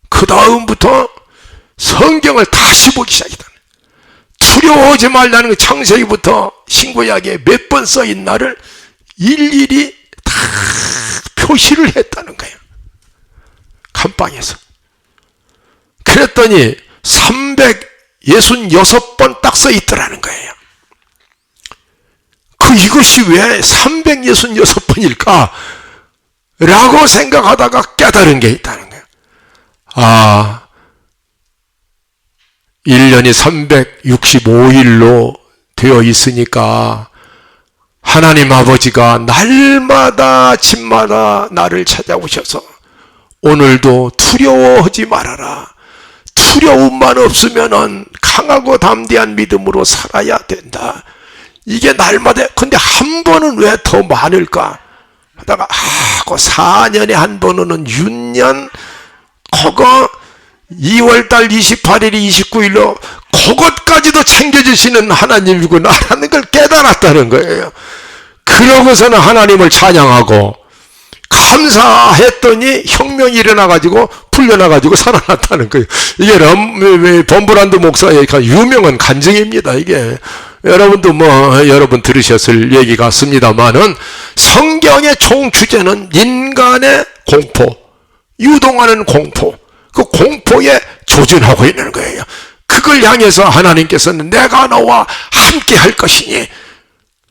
그 다음부터 성경을 다시 보기 시작했다. 두려워하지 말라는 그 창세기부터 신구약에 몇 번 써인 날을 일일이 다 표시를 했다는 거예요. 감방에서. 그랬더니 366번 딱 써있더라는 거예요. 이것이 왜 366번일까? 라고 생각하다가 깨달은 게 있다는 거예요. 1년이 365일로 되어 있으니까 하나님 아버지가 날마다 집마다 나를 찾아오셔서 오늘도 두려워하지 말아라. 두려움만 없으면은 강하고 담대한 믿음으로 살아야 된다. 이게 날마다. 근데 한 번은 왜 더 많을까 하다가 그 4년에 한 번은 윤년 그거 2월달 28일이 29일로 그것까지도 챙겨주시는 하나님이구나라는 걸 깨달았다는 거예요. 그러고서는 하나님을 찬양하고 감사했더니 혁명이 일어나가지고 풀려나가지고 살아났다는 거예요. 이게 범브란드 목사의 유명한 간증입니다. 이게 여러분도 여러분 들으셨을 얘기 같습니다만은 성경의 총 주제는 인간의 공포, 유동하는 공포, 그 공포에 조준하고 있는 거예요. 그걸 향해서 하나님께서는 내가 너와 함께 할 것이니,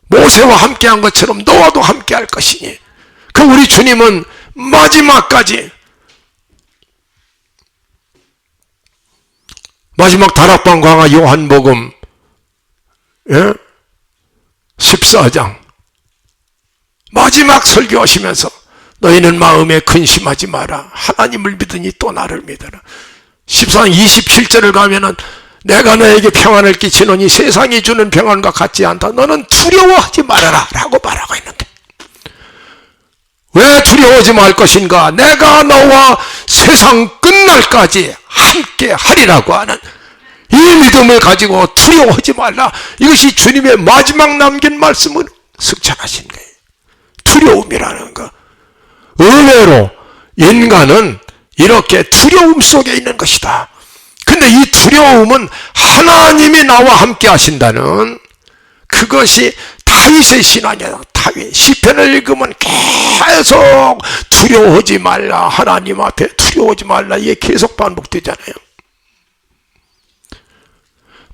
모세와 함께 한 것처럼 너와도 함께 할 것이니, 그 우리 주님은 마지막까지, 마지막 다락방 강화 요한복음 14장 마지막 설교하시면서 너희는 마음에 근심하지 마라. 하나님을 믿으니 또 나를 믿어라. 14장 27절을 가면은 내가 너에게 평안을 끼치노니 세상이 주는 평안과 같지 않다. 너는 두려워하지 말아라 라고 말하고 있는 거야. 왜 두려워하지 말 것인가? 내가 너와 세상 끝날까지 함께 하리라고 하는 이 믿음을 가지고 두려워하지 말라. 이것이 주님의 마지막 남긴 말씀은 승천하신 거예요. 두려움이라는 거. 의외로 인간은 이렇게 두려움 속에 있는 것이다. 근데 이 두려움은 하나님이 나와 함께 하신다는 그것이 다윗의 신앙이다. 다윗 시편을 읽으면 계속 두려워하지 말라, 하나님 앞에 두려워하지 말라, 이게 계속 반복되잖아요.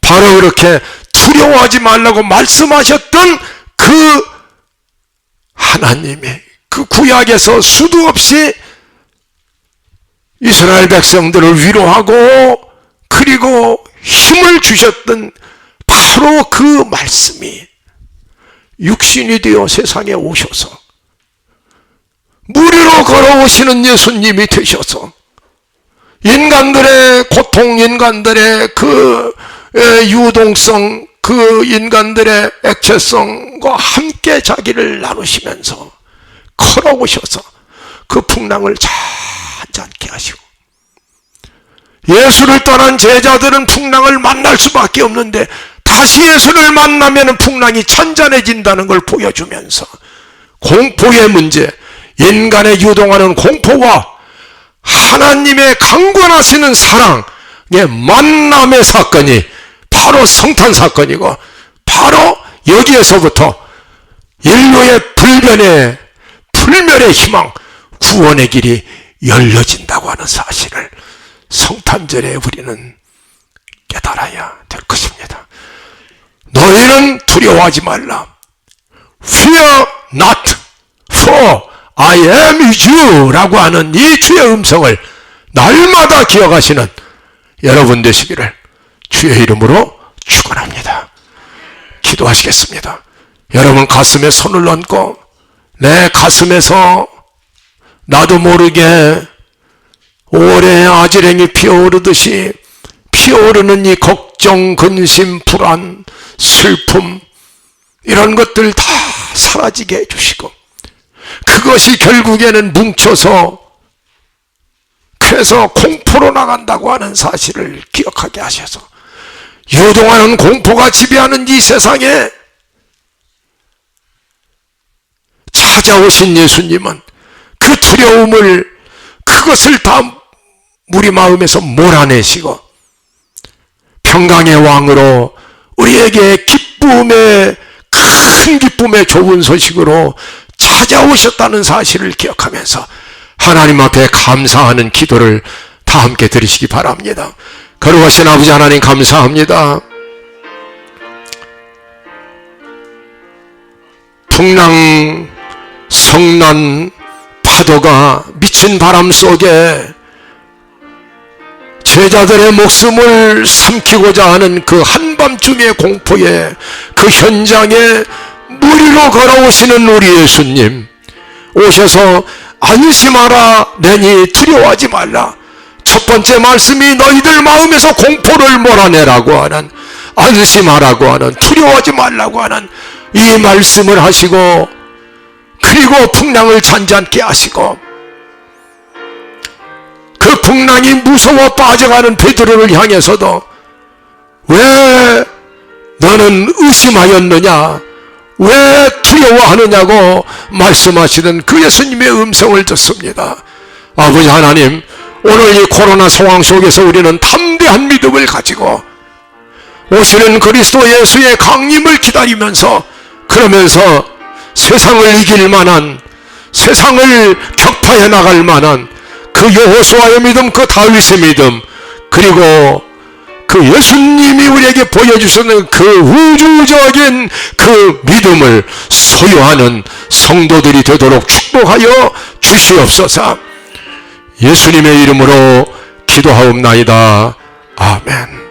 바로 그렇게 두려워하지 말라고 말씀하셨던 그 하나님의 그 구약에서 수도 없이 이스라엘 백성들을 위로하고 그리고 힘을 주셨던 바로 그 말씀이 육신이 되어 세상에 오셔서 무리로 걸어오시는 예수님이 되셔서 인간들의 고통, 인간들의 그 유동성, 그 인간들의 액체성과 함께 자기를 나누시면서 걸어오셔서 그 풍랑을 잔잔케 하시고, 예수를 떠난 제자들은 풍랑을 만날 수밖에 없는데 다시 예수를 만나면 풍랑이 잔잔해진다는 걸 보여주면서 공포의 문제, 인간의 유동하는 공포와 하나님의 강권하시는 사랑의 만남의 사건이 바로 성탄 사건이고, 바로 여기에서부터 인류의 불멸의 희망, 구원의 길이 열려진다고 하는 사실을 성탄절에 우리는 깨달아야 될 것입니다. 너희는 두려워하지 말라. Fear not, for I am with you 라고 하는 이 주의 음성을 날마다 기억하시는 여러분 되시기를 주의 이름으로 축원합니다. 기도하시겠습니다. 여러분 가슴에 손을 얹고 내 가슴에서 나도 모르게 올해 아지랭이 피어오르듯이 피어오르는 이 걱정, 근심, 불안, 슬픔, 이런 것들 다 사라지게 해주시고, 그것이 결국에는 뭉쳐서 그래서 공포로 나간다고 하는 사실을 기억하게 하셔서 유동하는 공포가 지배하는 이 세상에 찾아오신 예수님은 그 두려움을, 그것을 다 우리 마음에서 몰아내시고 평강의 왕으로 우리에게 기쁨의, 큰 기쁨의 좋은 소식으로 찾아오셨다는 사실을 기억하면서 하나님 앞에 감사하는 기도를 다 함께 드리시기 바랍니다. 거룩하신 아버지 하나님, 감사합니다. 풍랑, 성난, 파도가 미친 바람 속에 제자들의 목숨을 삼키고자 하는 그 한밤중의 공포에, 그 현장에 무리로 걸어오시는 우리 예수님, 오셔서 안심하라 내니 두려워하지 말라. 첫 번째 말씀이 너희들 마음에서 공포를 몰아내라고 하는, 안심하라고 하는, 두려워하지 말라고 하는 이 말씀을 하시고, 그리고 풍랑을 잔잔케 하시고, 그 풍랑이 무서워 빠져가는 베드로를 향해서도 왜 너는 의심하였느냐, 왜 두려워하느냐고 말씀하시던 그 예수님의 음성을 듣습니다. 아버지 하나님, 오늘 이 코로나 상황 속에서 우리는 담대한 믿음을 가지고 오시는 그리스도 예수의 강림을 기다리면서, 그러면서 세상을 이길 만한, 세상을 격파해 나갈 만한 그 여호수아의 믿음, 그 다윗의 믿음, 그리고 그 예수님이 우리에게 보여주시는 그 우주적인 그 믿음을 소유하는 성도들이 되도록 축복하여 주시옵소서. 예수님의 이름으로 기도하옵나이다. 아멘.